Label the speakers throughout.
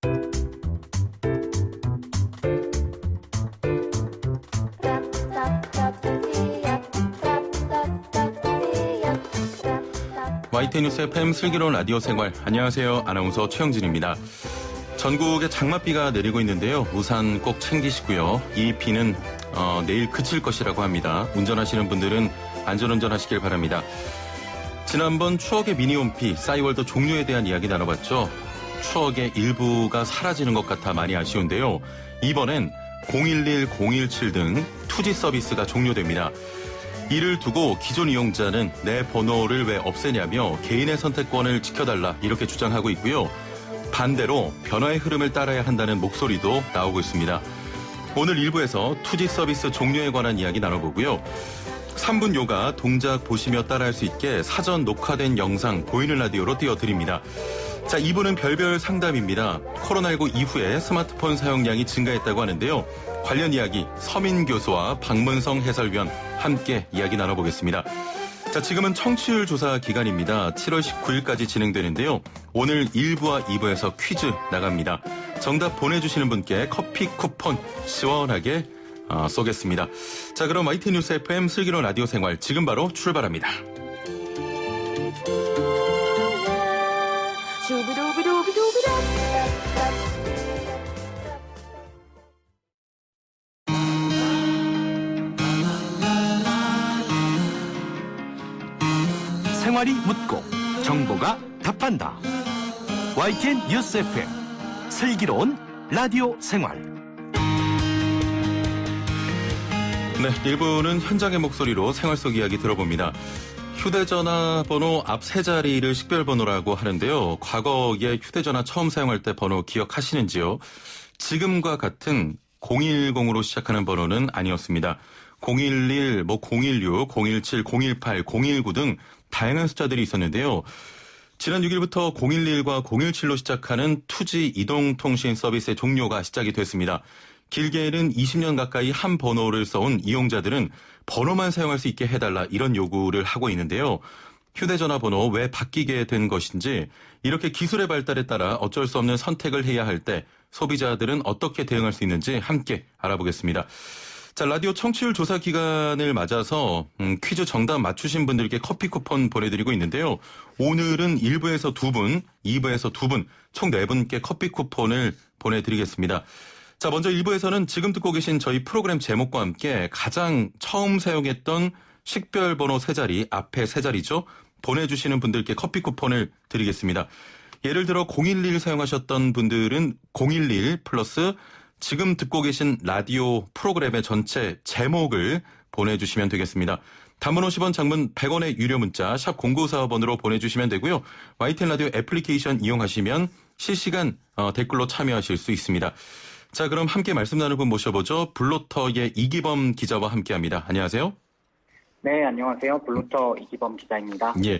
Speaker 1: YTN 뉴스 FM 슬기로운 라디오 생활. 안녕하세요. 아나운서 최영진입니다. 전국에 장맛비가 내리고 있는데요. 우산 꼭 챙기시고요. 이 비는 내일 그칠 것이라고 합니다. 운전하시는 분들은 안전운전하시길 바랍니다. 지난번 추억의 미니홈피 싸이월드 종료에 대한 이야기 나눠봤죠. 추억의 일부가 사라지는 것 같아 많이 아쉬운데요. 이번엔 011, 017 등 투지 서비스가 종료됩니다. 이를 두고 기존 이용자는 내 번호를 왜 없애냐며 개인의 선택권을 지켜달라 이렇게 주장하고 있고요. 반대로 변화의 흐름을 따라야 한다는 목소리도 나오고 있습니다. 오늘 1부에서 투지 서비스 종료에 관한 이야기 나눠보고요. 3분 요가 동작 보시며 따라할 수 있게 사전 녹화된 영상 보이는 라디오로 띄워드립니다. 자, 2부는 별별 상담입니다. 코로나19 이후에 스마트폰 사용량이 증가했다고 하는데요. 관련 이야기 서민 교수와 박문성 해설위원 함께 이야기 나눠보겠습니다. 자, 지금은 청취율 조사 기간입니다. 7월 19일까지 진행되는데요. 오늘 1부와 2부에서 퀴즈 나갑니다. 정답 보내주시는 분께 커피 쿠폰 시원하게 쏘겠습니다. 자, 그럼 YTN 뉴스 FM 슬기로운 라디오 생활 지금 바로 출발합니다.
Speaker 2: 생활이 묻고 정보가 답한다. YTN 뉴스 FM 슬기로운 라디오 생활.
Speaker 1: 네, 1부는 현장의 목소리로 생활 속 이야기 들어봅니다. 휴대전화 번호 앞 세 자리를 식별번호라고 하는데요. 과거에 휴대전화 처음 사용할 때 번호 기억하시는지요? 지금과 같은 010으로 시작하는 번호는 아니었습니다. 011, 016, 017, 018, 019 등 다양한 숫자들이 있었는데요. 지난 6일부터 011과 017로 시작하는 투지 이동통신 서비스의 종료가 시작이 됐습니다. 길게는 20년 가까이 한 번호를 써온 이용자들은 번호만 사용할 수 있게 해달라 이런 요구를 하고 있는데요. 휴대전화 번호 왜 바뀌게 된 것인지, 이렇게 기술의 발달에 따라 어쩔 수 없는 선택을 해야 할 때 소비자들은 어떻게 대응할 수 있는지 함께 알아보겠습니다. 자, 라디오 청취율 조사 기간을 맞아서 퀴즈 정답 맞추신 분들께 커피 쿠폰 보내드리고 있는데요. 오늘은 1부에서 2분, 2부에서 2분, 총 4분께 커피 쿠폰을 보내드리겠습니다. 자, 먼저 1부에서는 지금 듣고 계신 저희 프로그램 제목과 함께 가장 처음 사용했던 식별번호 세 자리, 앞에 세 자리죠. 보내주시는 분들께 커피 쿠폰을 드리겠습니다. 예를 들어 011 사용하셨던 분들은 011 플러스 지금 듣고 계신 라디오 프로그램의 전체 제목을 보내주시면 되겠습니다. 단문 50원, 장문 100원의 유료 문자 샵 0945번으로 보내주시면 되고요. YTN 라디오 애플리케이션 이용하시면 실시간 댓글로 참여하실 수 있습니다. 자, 그럼 함께 말씀 나눌 분 모셔보죠. 블로터의 이기범 기자와 함께합니다. 안녕하세요.
Speaker 3: 네, 안녕하세요. 블로터 이기범 기자입니다.
Speaker 1: 예.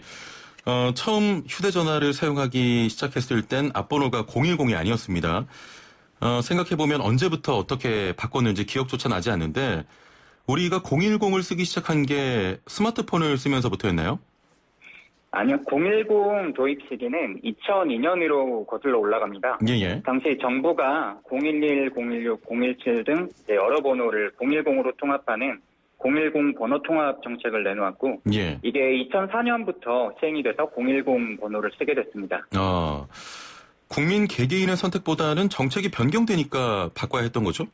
Speaker 1: 처음 휴대전화를 사용하기 시작했을 땐 앞번호가 010이 아니었습니다. 생각해보면 언제부터 어떻게 바꿨는지 기억조차 나지 않는데, 우리가 010을 쓰기 시작한 게 스마트폰을 쓰면서부터였나요?
Speaker 3: 아니요, 010 도입 시기는 2002년으로 거슬러 올라갑니다.
Speaker 1: 예.
Speaker 3: 당시 정부가 011, 016, 017 등 여러 번호를 010으로 통합하는 010 번호 통합 정책을 내놓았고,
Speaker 1: 예.
Speaker 3: 이게 2004년부터 시행이 돼서 010 번호를 쓰게 됐습니다.
Speaker 1: 국민 개개인의 선택보다는 정책이 변경되니까 바꿔야 했던 거죠?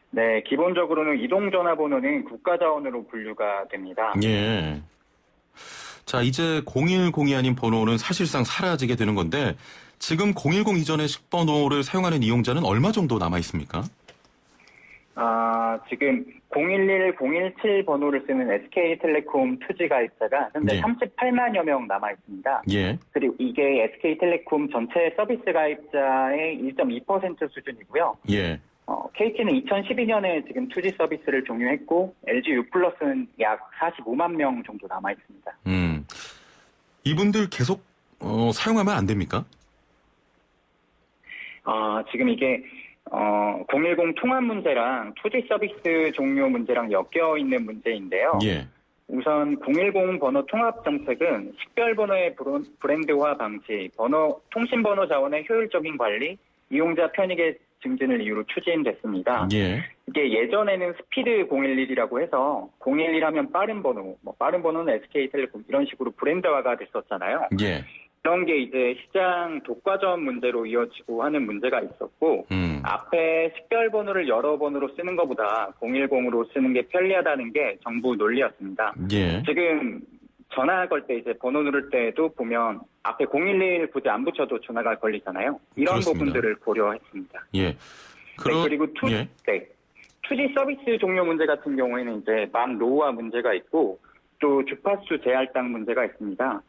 Speaker 3: 네, 기본적으로는 이동전화번호는 국가자원으로 분류가 됩니다.
Speaker 1: 예. 자, 이제 010이 아닌 번호는 사실상 사라지게 되는 건데, 지금 010 이전의 식번호를 사용하는 이용자는 얼마 정도 남아 있습니까?
Speaker 3: 지금 011, 017 번호를 쓰는 SK텔레콤 투지 가입자가 현재 38만여 명 남아 있습니다.
Speaker 1: 예.
Speaker 3: 그리고 이게 SK텔레콤 전체 서비스 가입자의 1.2% 수준이고요.
Speaker 1: 예.
Speaker 3: KT는 2012년에 지금 투지 서비스를 종료했고, LG U+는 약 45만 명 정도 남아 있습니다.
Speaker 1: 이분들 계속 사용하면 안 됩니까?
Speaker 3: 지금 이게 010 통합 문제랑 투지 서비스 종료 문제랑 엮여 있는 문제인데요.
Speaker 1: 예.
Speaker 3: 우선 010 번호 통합 정책은 식별번호의 브랜드화 방지, 통신번호 자원의 효율적인 관리, 이용자 편익의 증진을 이유로 추진됐습니다.
Speaker 1: 예.
Speaker 3: 이게 예전에는 스피드 011이라고 해서 011 하면 빠른 번호, 빠른 번호는 SK텔레콤 이런 식으로 브랜드화가 됐었잖아요.
Speaker 1: 예.
Speaker 3: 그런 게 이제 시장 독과점 문제로 이어지고 하는 문제가 있었고 앞에 식별번호를 여러 번호로 쓰는 것보다 010으로 쓰는 게 편리하다는 게 정부 논리였습니다.
Speaker 1: 예.
Speaker 3: 지금 전화 걸 때 이제 번호 누를 때도 보면 앞에 011 굳이 안 붙여도 전화가 걸리잖아요. 이런
Speaker 1: 그렇습니다.
Speaker 3: 부분들을 고려했습니다.
Speaker 1: 예.
Speaker 3: 네, 그리고 투지 서비스 종료 문제 같은 경우에는 이제 만 노후화 문제가 있고 또 주파수 재할당 문제가 있습니다.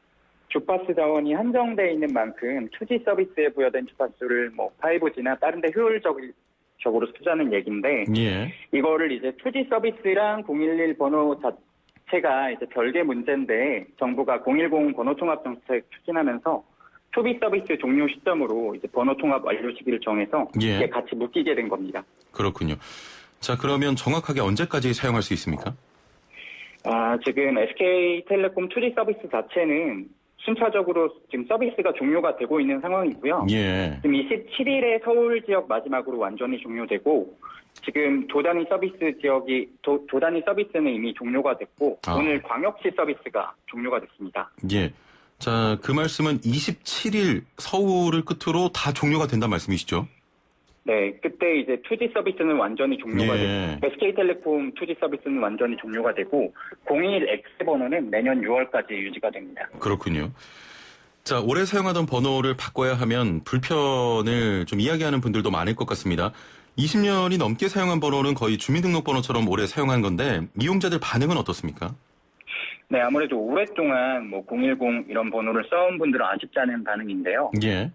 Speaker 3: 주파수 자원이 한정되어 있는 만큼 투지 서비스에 부여된 주파수를 5G나 다른 데 효율적으로 쓰자는 얘기인데
Speaker 1: 예.
Speaker 3: 이거를 이제 투지 서비스랑 011 번호 자체가 이제 별개 문제인데 정부가 010 번호 통합 정책 추진하면서 투비 서비스 종료 시점으로 이제 번호 통합 완료 시기를 정해서
Speaker 1: 예.
Speaker 3: 이게 같이 묶이게 된 겁니다.
Speaker 1: 그렇군요. 자, 그러면 정확하게 언제까지 사용할 수 있습니까?
Speaker 3: 지금 SK텔레콤 투지 서비스 자체는 순차적으로 지금 서비스가 종료가 되고 있는 상황이고요.
Speaker 1: 예.
Speaker 3: 지금 27일에 서울 지역 마지막으로 완전히 종료되고 지금 도단위 서비스 지역이 도단위 서비스는 이미 종료가 됐고 오늘 광역시 서비스가 종료가 됐습니다.
Speaker 1: 예. 자, 그 말씀은 27일 서울을 끝으로 다 종료가 된다는 말씀이시죠?
Speaker 3: 네, 그때 이제 투지 서비스는 완전히 종료가
Speaker 1: 예.
Speaker 3: 되고 SK텔레콤 투지 서비스는 완전히 종료가 되고 021X 번호는 내년 6월까지 유지가 됩니다.
Speaker 1: 그렇군요. 자, 오래 사용하던 번호를 바꿔야 하면 불편을 좀 이야기하는 분들도 많을 것 같습니다. 20년이 넘게 사용한 번호는 거의 주민등록번호처럼 오래 사용한 건데 이용자들 반응은 어떻습니까?
Speaker 3: 네, 아무래도 오랫동안 010 이런 번호를 써온 분들은 아쉽지 않은 반응인데요.
Speaker 1: 예.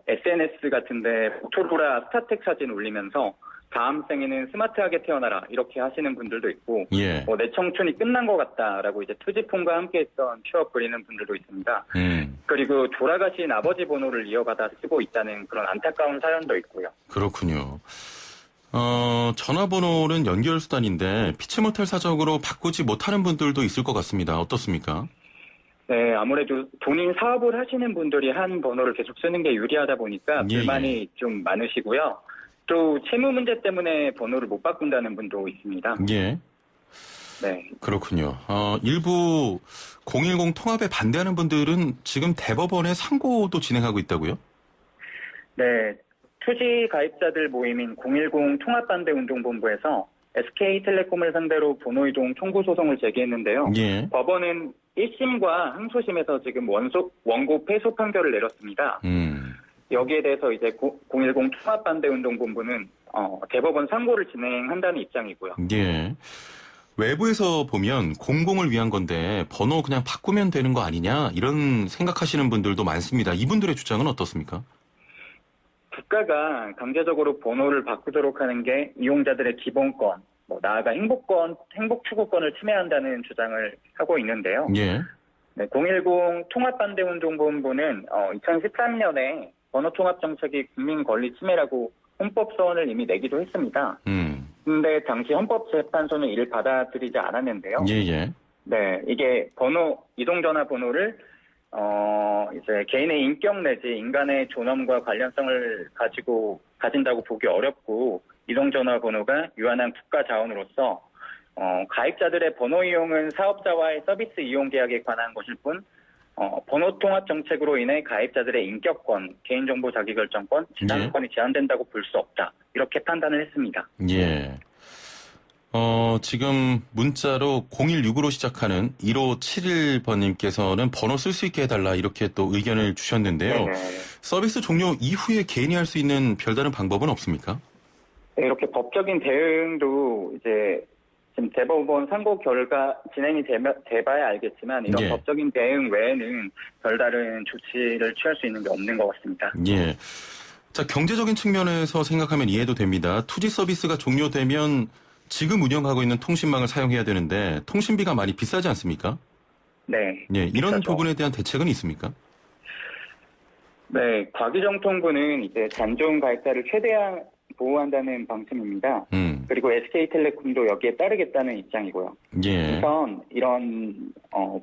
Speaker 3: SNS 같은데 모토로라 스타텍 사진 올리면서 다음 생에는 스마트하게 태어나라 이렇게 하시는 분들도 있고
Speaker 1: 예.
Speaker 3: 내 청춘이 끝난 것 같다라고 이제 투지폰과 함께했던 취업 그리는 분들도 있습니다. 그리고 돌아가신 아버지 번호를 이어받아 쓰고 있다는 그런 안타까운 사연도 있고요.
Speaker 1: 그렇군요. 전화번호는 연결 수단인데 피치 못할 사정으로 바꾸지 못하는 분들도 있을 것 같습니다. 어떻습니까?
Speaker 3: 네, 아무래도 본인 사업을 하시는 분들이 한 번호를 계속 쓰는 게 유리하다 보니까 불만이 좀 많으시고요. 또 채무 문제 때문에 번호를 못 바꾼다는 분도 있습니다.
Speaker 1: 예.
Speaker 3: 네.
Speaker 1: 그렇군요. 일부 010 통합에 반대하는 분들은 지금 대법원에 상고도 진행하고 있다고요?
Speaker 3: 네. 투지 가입자들 모임인 010 통합반대운동본부에서 SK텔레콤을 상대로 번호이동 청구 소송을 제기했는데요.
Speaker 1: 예.
Speaker 3: 법원은 1심과 항소심에서 지금 원고 패소 판결을 내렸습니다. 여기에 대해서 이제 010 통합반대운동본부는 대법원 상고를 진행한다는 입장이고요.
Speaker 1: 예. 외부에서 보면 공공을 위한 건데 번호 그냥 바꾸면 되는 거 아니냐 이런 생각하시는 분들도 많습니다. 이분들의 주장은 어떻습니까?
Speaker 3: 국가가 강제적으로 번호를 바꾸도록 하는 게 이용자들의 기본권, 나아가 행복 추구권을 침해한다는 주장을 하고 있는데요.
Speaker 1: 예.
Speaker 3: 네, 010 통합반대운동본부는 2013년에 번호 통합 정책이 국민 권리 침해라고 헌법 소원을 이미 내기도 했습니다. 근데 당시 헌법재판소는 이를 받아들이지 않았는데요.
Speaker 1: 예.
Speaker 3: 네, 이게 이동전화 번호를 이제 개인의 인격 내지 인간의 존엄과 관련성을 가진다고 보기 어렵고 이동전화 번호가 유한한 국가 자원으로서 가입자들의 번호 이용은 사업자와의 서비스 이용 계약에 관한 것일 뿐 번호 통합 정책으로 인해 가입자들의 인격권, 개인정보 자기결정권, 지상권이 제한된다고 볼 수 없다. 이렇게 판단을 했습니다.
Speaker 1: 예. 지금 문자로 016으로 시작하는 1571번님께서는 번호 쓸 수 있게 해달라 이렇게 또 의견을 주셨는데요.
Speaker 3: 네네.
Speaker 1: 서비스 종료 이후에 개인이 할 수 있는 별다른 방법은 없습니까?
Speaker 3: 네, 이렇게 법적인 대응도 이제 지금 대법원 상고 결과 진행이 돼봐야 알겠지만 이런 법적인 대응 외에는 별다른 조치를 취할 수 있는 게 없는 것 같습니다.
Speaker 1: 예. 자, 경제적인 측면에서 생각하면 이해도 됩니다. 투지 서비스가 종료되면 지금 운영하고 있는 통신망을 사용해야 되는데 통신비가 많이 비싸지 않습니까?
Speaker 3: 네.
Speaker 1: 예, 이런
Speaker 3: 비싸죠.
Speaker 1: 부분에 대한 대책은 있습니까?
Speaker 3: 네, 과기정통부는 이제 단종 가입자를 최대한 보호한다는 방침입니다. 그리고 SK텔레콤도 여기에 따르겠다는 입장이고요.
Speaker 1: 예.
Speaker 3: 우선 이런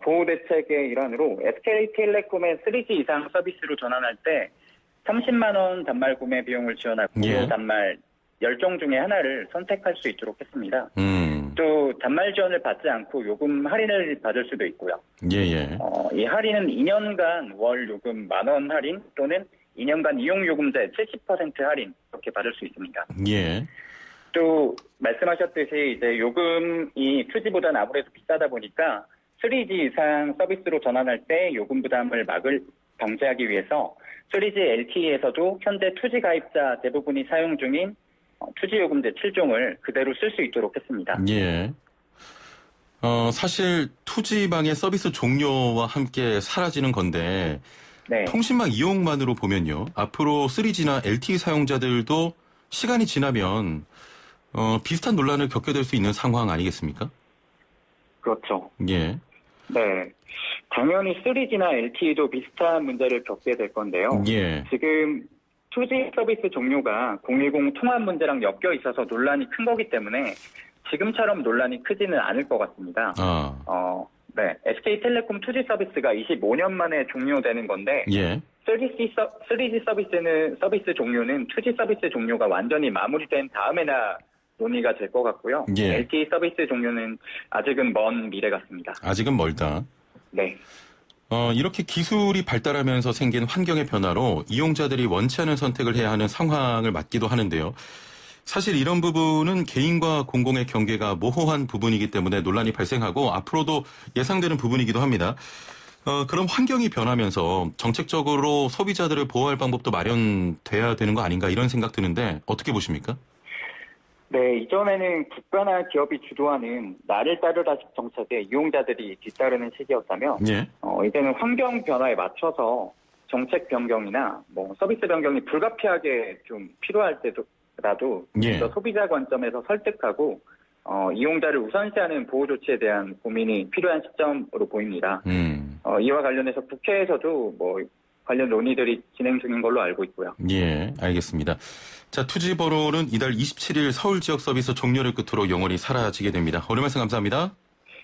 Speaker 3: 보호 대책의 일환으로 SK텔레콤의 3G 이상 서비스로 전환할 때 30만 원 단말 구매 비용을 지원할 무료
Speaker 1: 예.
Speaker 3: 단말 10종 중에 하나를 선택할 수 있도록 했습니다.
Speaker 1: 음.
Speaker 3: 또 단말 지원을 받지 않고 요금 할인을 받을 수도 있고요.
Speaker 1: 예.
Speaker 3: 이 할인은 2년간 월 요금 10,000원 할인 또는 2년간 이용요금제 70% 할인 이렇게 받을 수 있습니다.
Speaker 1: 예.
Speaker 3: 또 말씀하셨듯이 이제 요금이 2G보다는 아무래도 비싸다 보니까 3G 이상 서비스로 전환할 때 요금 부담을 방지하기 위해서 3G LTE에서도 현재 2G 가입자 대부분이 사용 중인 2G 요금제 7종을 그대로 쓸 수 있도록 했습니다.
Speaker 1: 예. 사실 2G망의 서비스 종료와 함께 사라지는 건데
Speaker 3: 네.
Speaker 1: 통신망 이용만으로 보면요. 앞으로 3G나 LTE 사용자들도 시간이 지나면 비슷한 논란을 겪게 될 수 있는 상황 아니겠습니까?
Speaker 3: 그렇죠.
Speaker 1: 예.
Speaker 3: 네. 당연히 3G나 LTE도 비슷한 문제를 겪게 될 건데요.
Speaker 1: 예.
Speaker 3: 지금 2G 서비스 종료가 010 통합 문제랑 엮여 있어서 논란이 큰 거기 때문에 지금처럼 논란이 크지는 않을 것 같습니다. 네. SK텔레콤 2G 서비스가 25년 만에 종료되는 건데
Speaker 1: 예.
Speaker 3: 3G 서비스 종료는 2G 서비스 종료가 완전히 마무리된 다음에나 논의가 될 것 같고요.
Speaker 1: 예.
Speaker 3: LTE 서비스 종료는 아직은 먼 미래 같습니다.
Speaker 1: 아직은 멀다.
Speaker 3: 네.
Speaker 1: 이렇게 기술이 발달하면서 생긴 환경의 변화로 이용자들이 원치 않은 선택을 해야 하는 상황을 맞기도 하는데요. 사실 이런 부분은 개인과 공공의 경계가 모호한 부분이기 때문에 논란이 발생하고 앞으로도 예상되는 부분이기도 합니다. 그럼 환경이 변하면서 정책적으로 소비자들을 보호할 방법도 마련돼야 되는 거 아닌가 이런 생각 드는데 어떻게 보십니까?
Speaker 3: 네, 이전에는 국가나 기업이 주도하는 나를 따르라식 정책에 이용자들이 뒤따르는 시기였다면
Speaker 1: 예.
Speaker 3: 이제는 환경 변화에 맞춰서 정책 변경이나 서비스 변경이 불가피하게 좀 필요할 때라도
Speaker 1: 예.
Speaker 3: 소비자 관점에서 설득하고 이용자를 우선시하는 보호 조치에 대한 고민이 필요한 시점으로 보입니다. 이와 관련해서 국회에서도 관련 논의들이 진행 중인 걸로 알고 있고요.
Speaker 1: 예, 알겠습니다. 자, 2G 번호는 이달 27일 서울 지역 서비스 종료를 끝으로 영원히 사라지게 됩니다. 오늘 말씀 감사합니다.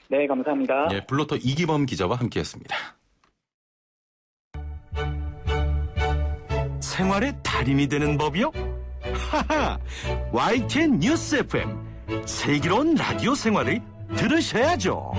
Speaker 3: 네, 감사합니다.
Speaker 1: 예, 블로터 이기범 기자와 함께했습니다.
Speaker 2: 생활의 달인이 되는 법이요? 하하! YTN 뉴스 FM 슬기로운 라디오 생활을 들으셔야죠.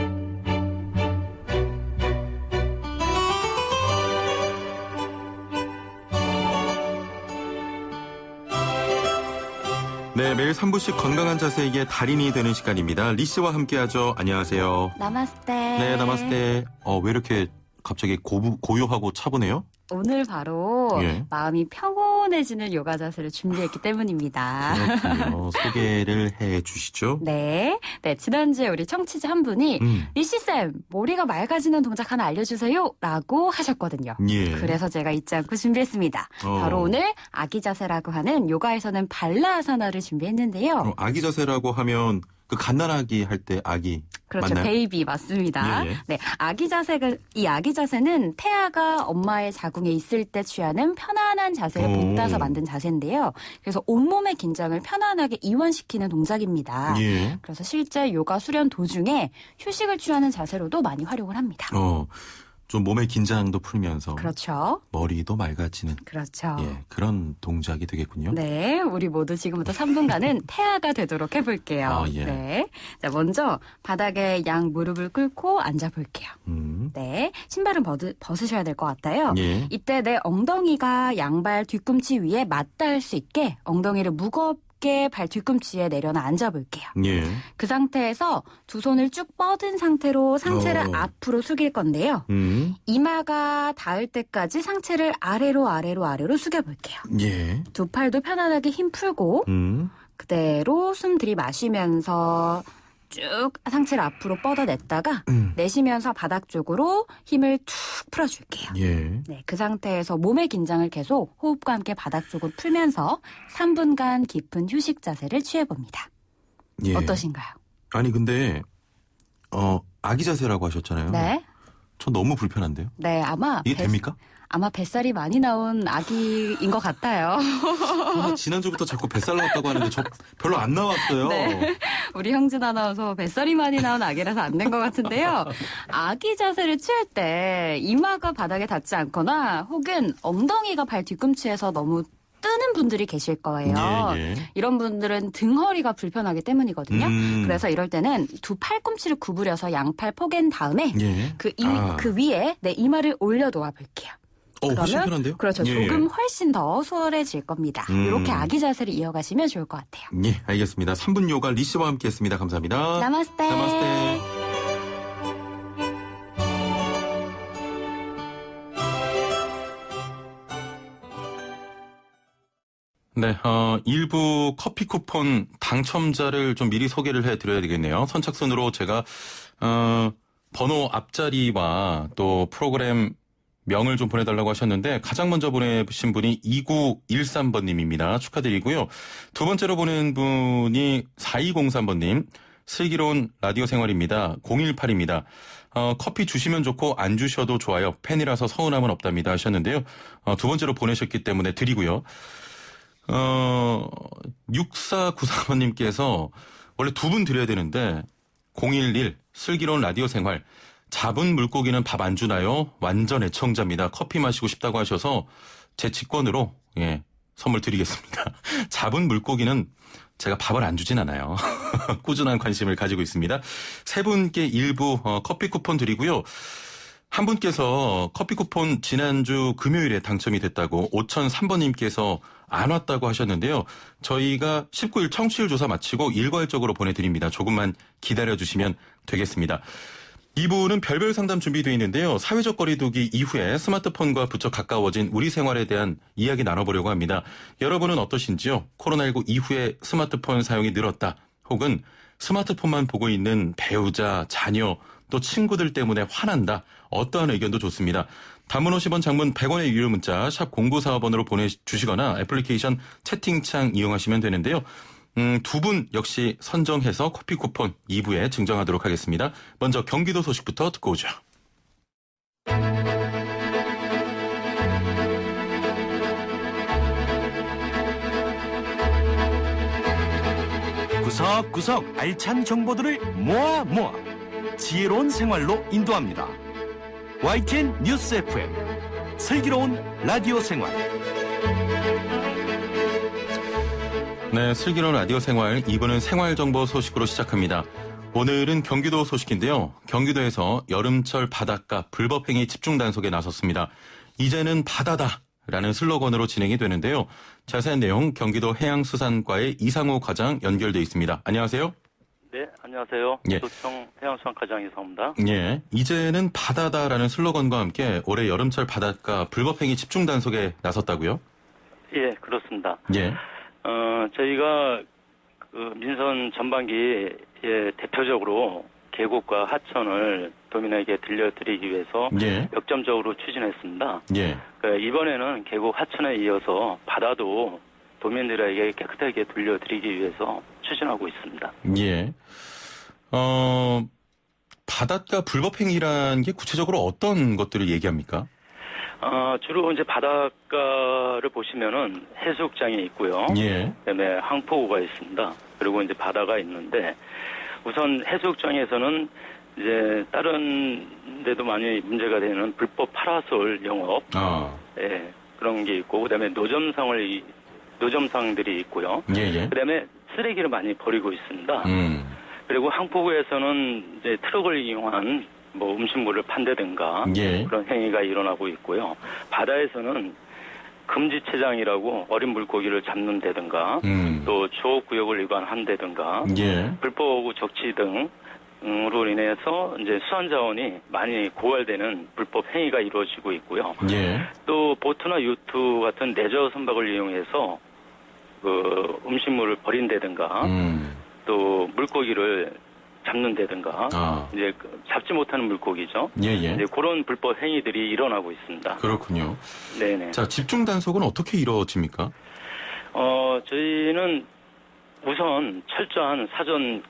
Speaker 1: 네, 매일 3부씩 건강한 자세에게 달인이 되는 시간입니다. 리 씨와 함께하죠. 안녕하세요.
Speaker 4: 나마스테.
Speaker 1: 네, 나마스테. 왜 이렇게 갑자기 고요하고 차분해요?
Speaker 4: 오늘 바로
Speaker 1: 예.
Speaker 4: 마음이 평온해지는 요가 자세를 준비했기 때문입니다.
Speaker 1: 그렇군요. 소개를 해 주시죠.
Speaker 4: 네. 지난주에 우리 청취자 한 분이 리씨쌤, 머리가 맑아지는 동작 하나 알려주세요. 라고 하셨거든요.
Speaker 1: 예.
Speaker 4: 그래서 제가 잊지 않고 준비했습니다. 바로 오늘 아기 자세라고 하는 요가에서는 발라아사나를 준비했는데요.
Speaker 1: 아기 자세라고 하면 그 갓난아기 할 때 아기
Speaker 4: 그렇죠.
Speaker 1: 맞나요?
Speaker 4: 베이비 맞습니다.
Speaker 1: 예.
Speaker 4: 네, 이 아기 자세는 태아가 엄마의 자궁에 있을 때 취하는 편안한 자세를 본따서 만든 자세인데요. 그래서 온몸의 긴장을 편안하게 이완시키는 동작입니다.
Speaker 1: 예.
Speaker 4: 그래서 실제 요가 수련 도중에 휴식을 취하는 자세로도 많이 활용을 합니다.
Speaker 1: 좀 몸의 긴장도 풀면서
Speaker 4: 그렇죠.
Speaker 1: 머리도 맑아지는
Speaker 4: 그렇죠.
Speaker 1: 그런 동작이 되겠군요.
Speaker 4: 네, 우리 모두 지금부터 3분간은 태아가 되도록 해볼게요.
Speaker 1: 예.
Speaker 4: 네, 자 먼저 바닥에 양 무릎을 꿇고 앉아볼게요. 네, 신발은 벗으셔야 될 것 같아요.
Speaker 1: 예.
Speaker 4: 이때 내 엉덩이가 양발 뒤꿈치 위에 맞닿을 수 있게 엉덩이를 무겁게 발 뒤꿈치에 내려놔 앉아볼게요.
Speaker 1: 예.
Speaker 4: 그 상태에서 두 손을 쭉 뻗은 상태로 상체를 앞으로 숙일 건데요. 이마가 닿을 때까지 상체를 아래로 숙여볼게요.
Speaker 1: 예.
Speaker 4: 두 팔도 편안하게 힘 풀고 그대로 숨 들이마시면서 쭉 상체를 앞으로 뻗어냈다가 내쉬면서 바닥 쪽으로 힘을 툭 풀어줄게요.
Speaker 1: 예.
Speaker 4: 네, 그 상태에서 몸의 긴장을 계속 호흡과 함께 바닥 쪽으로 풀면서 3분간 깊은 휴식 자세를 취해봅니다.
Speaker 1: 예.
Speaker 4: 어떠신가요?
Speaker 1: 아니 근데 아기 자세라고 하셨잖아요.
Speaker 4: 네.
Speaker 1: 저 너무 불편한데요.
Speaker 4: 네, 아마
Speaker 1: 이게 됩니까?
Speaker 4: 아마 뱃살이 많이 나온 아기인 것 같아요.
Speaker 1: 지난주부터 자꾸 뱃살 나왔다고 하는데 저 별로 안 나왔어요.
Speaker 4: 네. 우리 형진 아나운서 뱃살이 많이 나온 아기라서 안 된 것 같은데요. 아기 자세를 취할 때 이마가 바닥에 닿지 않거나 혹은 엉덩이가 발 뒤꿈치에서 너무 뜨는 분들이 계실 거예요.
Speaker 1: 예.
Speaker 4: 이런 분들은 등 허리가 불편하기 때문이거든요. 그래서 이럴 때는 두 팔꿈치를 구부려서 양팔 포갠 다음에
Speaker 1: 예.
Speaker 4: 그 위에 내 이마를 올려놓아 볼게요.
Speaker 1: 훨씬
Speaker 4: 그러면
Speaker 1: 편한데요?
Speaker 4: 그렇죠.
Speaker 1: 예.
Speaker 4: 조금 훨씬 더 수월해질 겁니다. 이렇게 아기 자세를 이어가시면 좋을 것 같아요.
Speaker 1: 예, 알겠습니다. 3분 요가 리 씨와 함께했습니다. 감사합니다.
Speaker 4: 나마스테.
Speaker 1: 나마스테. 네, 일부 커피 쿠폰 당첨자를 좀 미리 소개를 해드려야 되겠네요. 선착순으로 제가 번호 앞자리와 또 프로그램 명을 좀 보내달라고 하셨는데 가장 먼저 보내신 분이 2913번님입니다. 축하드리고요. 두 번째로 보낸 분이 4203번님. 슬기로운 라디오 생활입니다. 018입니다. 커피 주시면 좋고 안 주셔도 좋아요. 팬이라서 서운함은 없답니다 하셨는데요. 두 번째로 보내셨기 때문에 드리고요. 6494번님께서 원래 두 분 드려야 되는데 011 슬기로운 라디오 생활 잡은 물고기는 밥 안 주나요? 완전 애청자입니다. 커피 마시고 싶다고 하셔서 제 직권으로 선물 드리겠습니다. 잡은 물고기는 제가 밥을 안 주진 않아요. 꾸준한 관심을 가지고 있습니다. 세 분께 일부 커피 쿠폰 드리고요. 한 분께서 커피 쿠폰 지난주 금요일에 당첨이 됐다고 5003번님께서 안 왔다고 하셨는데요. 저희가 19일 청취율 조사 마치고 일괄적으로 보내드립니다. 조금만 기다려주시면 되겠습니다. 2부는 별별 상담 준비되어 있는데요. 사회적 거리두기 이후에 스마트폰과 부쩍 가까워진 우리 생활에 대한 이야기 나눠보려고 합니다. 여러분은 어떠신지요? 코로나19 이후에 스마트폰 사용이 늘었다. 혹은 스마트폰만 보고 있는 배우자, 자녀, 또 친구들 때문에 화난다. 어떠한 의견도 좋습니다. 단문 50원, 장문 100원의 유료 문자 샵 0945번으로 보내주시거나 애플리케이션 채팅창 이용하시면 되는데요. 두 분 역시 선정해서 커피 쿠폰 2부에 증정하도록 하겠습니다. 먼저 경기도 소식부터 듣고 오죠.
Speaker 2: 구석구석 알찬 정보들을 모아 지혜로운 생활로 인도합니다. YTN 뉴스 FM 슬기로운 라디오 생활.
Speaker 1: 네, 슬기로운 라디오 생활 2부는 생활정보 소식으로 시작합니다. 오늘은 경기도 소식인데요. 경기도에서 여름철 바닷가 불법행위 집중 단속에 나섰습니다. 이제는 바다다라는 슬로건으로 진행이 되는데요. 자세한 내용 경기도 해양수산과의 이상우 과장 연결돼 있습니다. 안녕하세요.
Speaker 5: 네, 안녕하세요.
Speaker 1: 예.
Speaker 5: 도청 해양수산과장 이상우입니다.
Speaker 1: 예, 이제는 바다다라는 슬로건과 함께 올해 여름철 바닷가 불법행위 집중 단속에 나섰다고요?
Speaker 5: 예, 그렇습니다.
Speaker 1: 예.
Speaker 5: 저희가 그 민선 전반기에 대표적으로 계곡과 하천을 도민에게 들려드리기 위해서
Speaker 1: 예.
Speaker 5: 역점적으로 추진했습니다.
Speaker 1: 예.
Speaker 5: 이번에는 계곡 하천에 이어서 바다도 도민들에게 깨끗하게 들려드리기 위해서 추진하고 있습니다.
Speaker 1: 예. 바닷가 불법행위란 게 구체적으로 어떤 것들을 얘기합니까?
Speaker 5: 주로 이제 바닷가를 보시면은 해수욕장이 있고요.
Speaker 1: 예.
Speaker 5: 그다음에 항포구가 있습니다. 그리고 이제 바다가 있는데 우선 해수욕장에서는 이제 다른 데도 많이 문제가 되는 불법 파라솔 영업, 그런 게 있고 그다음에 노점상들이 있고요.
Speaker 1: 예.
Speaker 5: 그다음에 쓰레기를 많이 버리고 있습니다. 그리고 항포구에서는 이제 트럭을 이용한 음식물을 판다든가
Speaker 1: 예.
Speaker 5: 그런 행위가 일어나고 있고요. 바다에서는 금지체장이라고 어린 물고기를 잡는다든가 또 조업구역을 위반한다든가
Speaker 1: 예.
Speaker 5: 불법 적치 등으로 인해서 이제 수산자원이 많이 고갈되는 불법 행위가 이루어지고 있고요.
Speaker 1: 예.
Speaker 5: 또 보트나 요트 같은 레저 선박을 이용해서 그 음식물을 버린다든가 또 물고기를 잡는다든가 이제 잡지 못하는 물고기죠.
Speaker 1: 예.
Speaker 5: 이제 그런 불법 행위들이 일어나고 있습니다.
Speaker 1: 그렇군요.
Speaker 5: 네네.
Speaker 1: 자, 집중 단속은 어떻게 이루어집니까?
Speaker 5: 저희는 우선 철저한 사전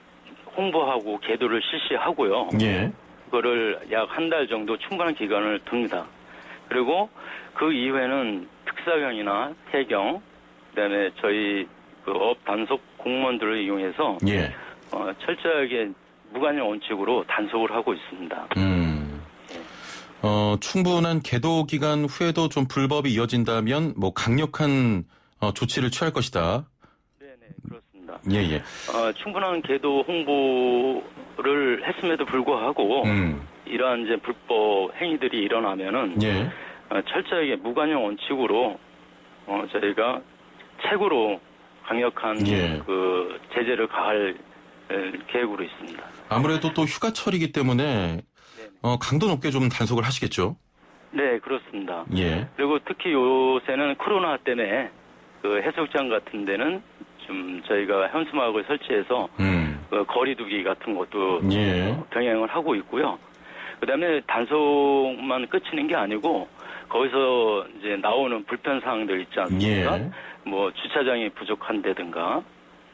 Speaker 5: 홍보하고 계도를 실시하고요.
Speaker 1: 예.
Speaker 5: 그거를 약 한 달 정도 충분한 기간을 둡니다. 그리고 그 이후에는 특사경이나 해경, 그다음에 저희 그 업 단속 공무원들을 이용해서
Speaker 1: 예.
Speaker 5: 철저하게 무관용 원칙으로 단속을 하고 있습니다.
Speaker 1: 충분한 계도 기간 후에도 좀 불법이 이어진다면 뭐 강력한 조치를 취할 것이다.
Speaker 5: 네네, 그렇습니다.
Speaker 1: 예.
Speaker 5: 충분한 계도 홍보를 했음에도 불구하고 이러한 이제 불법 행위들이 일어나면은
Speaker 1: 예.
Speaker 5: 철저하게 무관용 원칙으로 저희가 최고로 강력한
Speaker 1: 예.
Speaker 5: 그 제재를 가할 계획으로 있습니다.
Speaker 1: 아무래도 또 휴가철이기 때문에 강도 높게 좀 단속을 하시겠죠?
Speaker 5: 네, 그렇습니다.
Speaker 1: 예.
Speaker 5: 그리고 특히 요새는 코로나 때문에 그 해수욕장 같은 데는 좀 저희가 현수막을 설치해서 그 거리두기 같은 것도
Speaker 1: 예.
Speaker 5: 병행을 하고 있고요. 그다음에 단속만 끝이는 게 아니고 거기서 이제 나오는 불편 사항들 있지 않습니까?
Speaker 1: 예.
Speaker 5: 뭐 주차장이 부족한데든가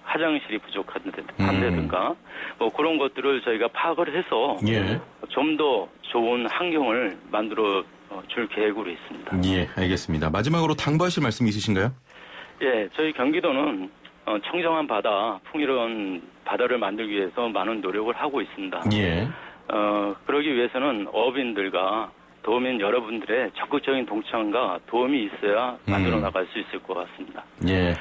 Speaker 5: 화장실이 부족한데든가 뭐 그런 것들을 저희가 파악을 해서
Speaker 1: 예.
Speaker 5: 좀 더 좋은 환경을 만들어 줄 계획으로 있습니다.
Speaker 1: 예, 알겠습니다. 마지막으로 당부하실 말씀 있으신가요?
Speaker 5: 예, 저희 경기도는 청정한 바다, 풍요로운 바다를 만들기 위해서 많은 노력을 하고 있습니다.
Speaker 1: 예.
Speaker 5: 그러기 위해서는 어업인들과 도민 여러분들의 적극적인 동참과 도움이 있어야 만들어 나갈 수 있을 것 같습니다.
Speaker 1: 예.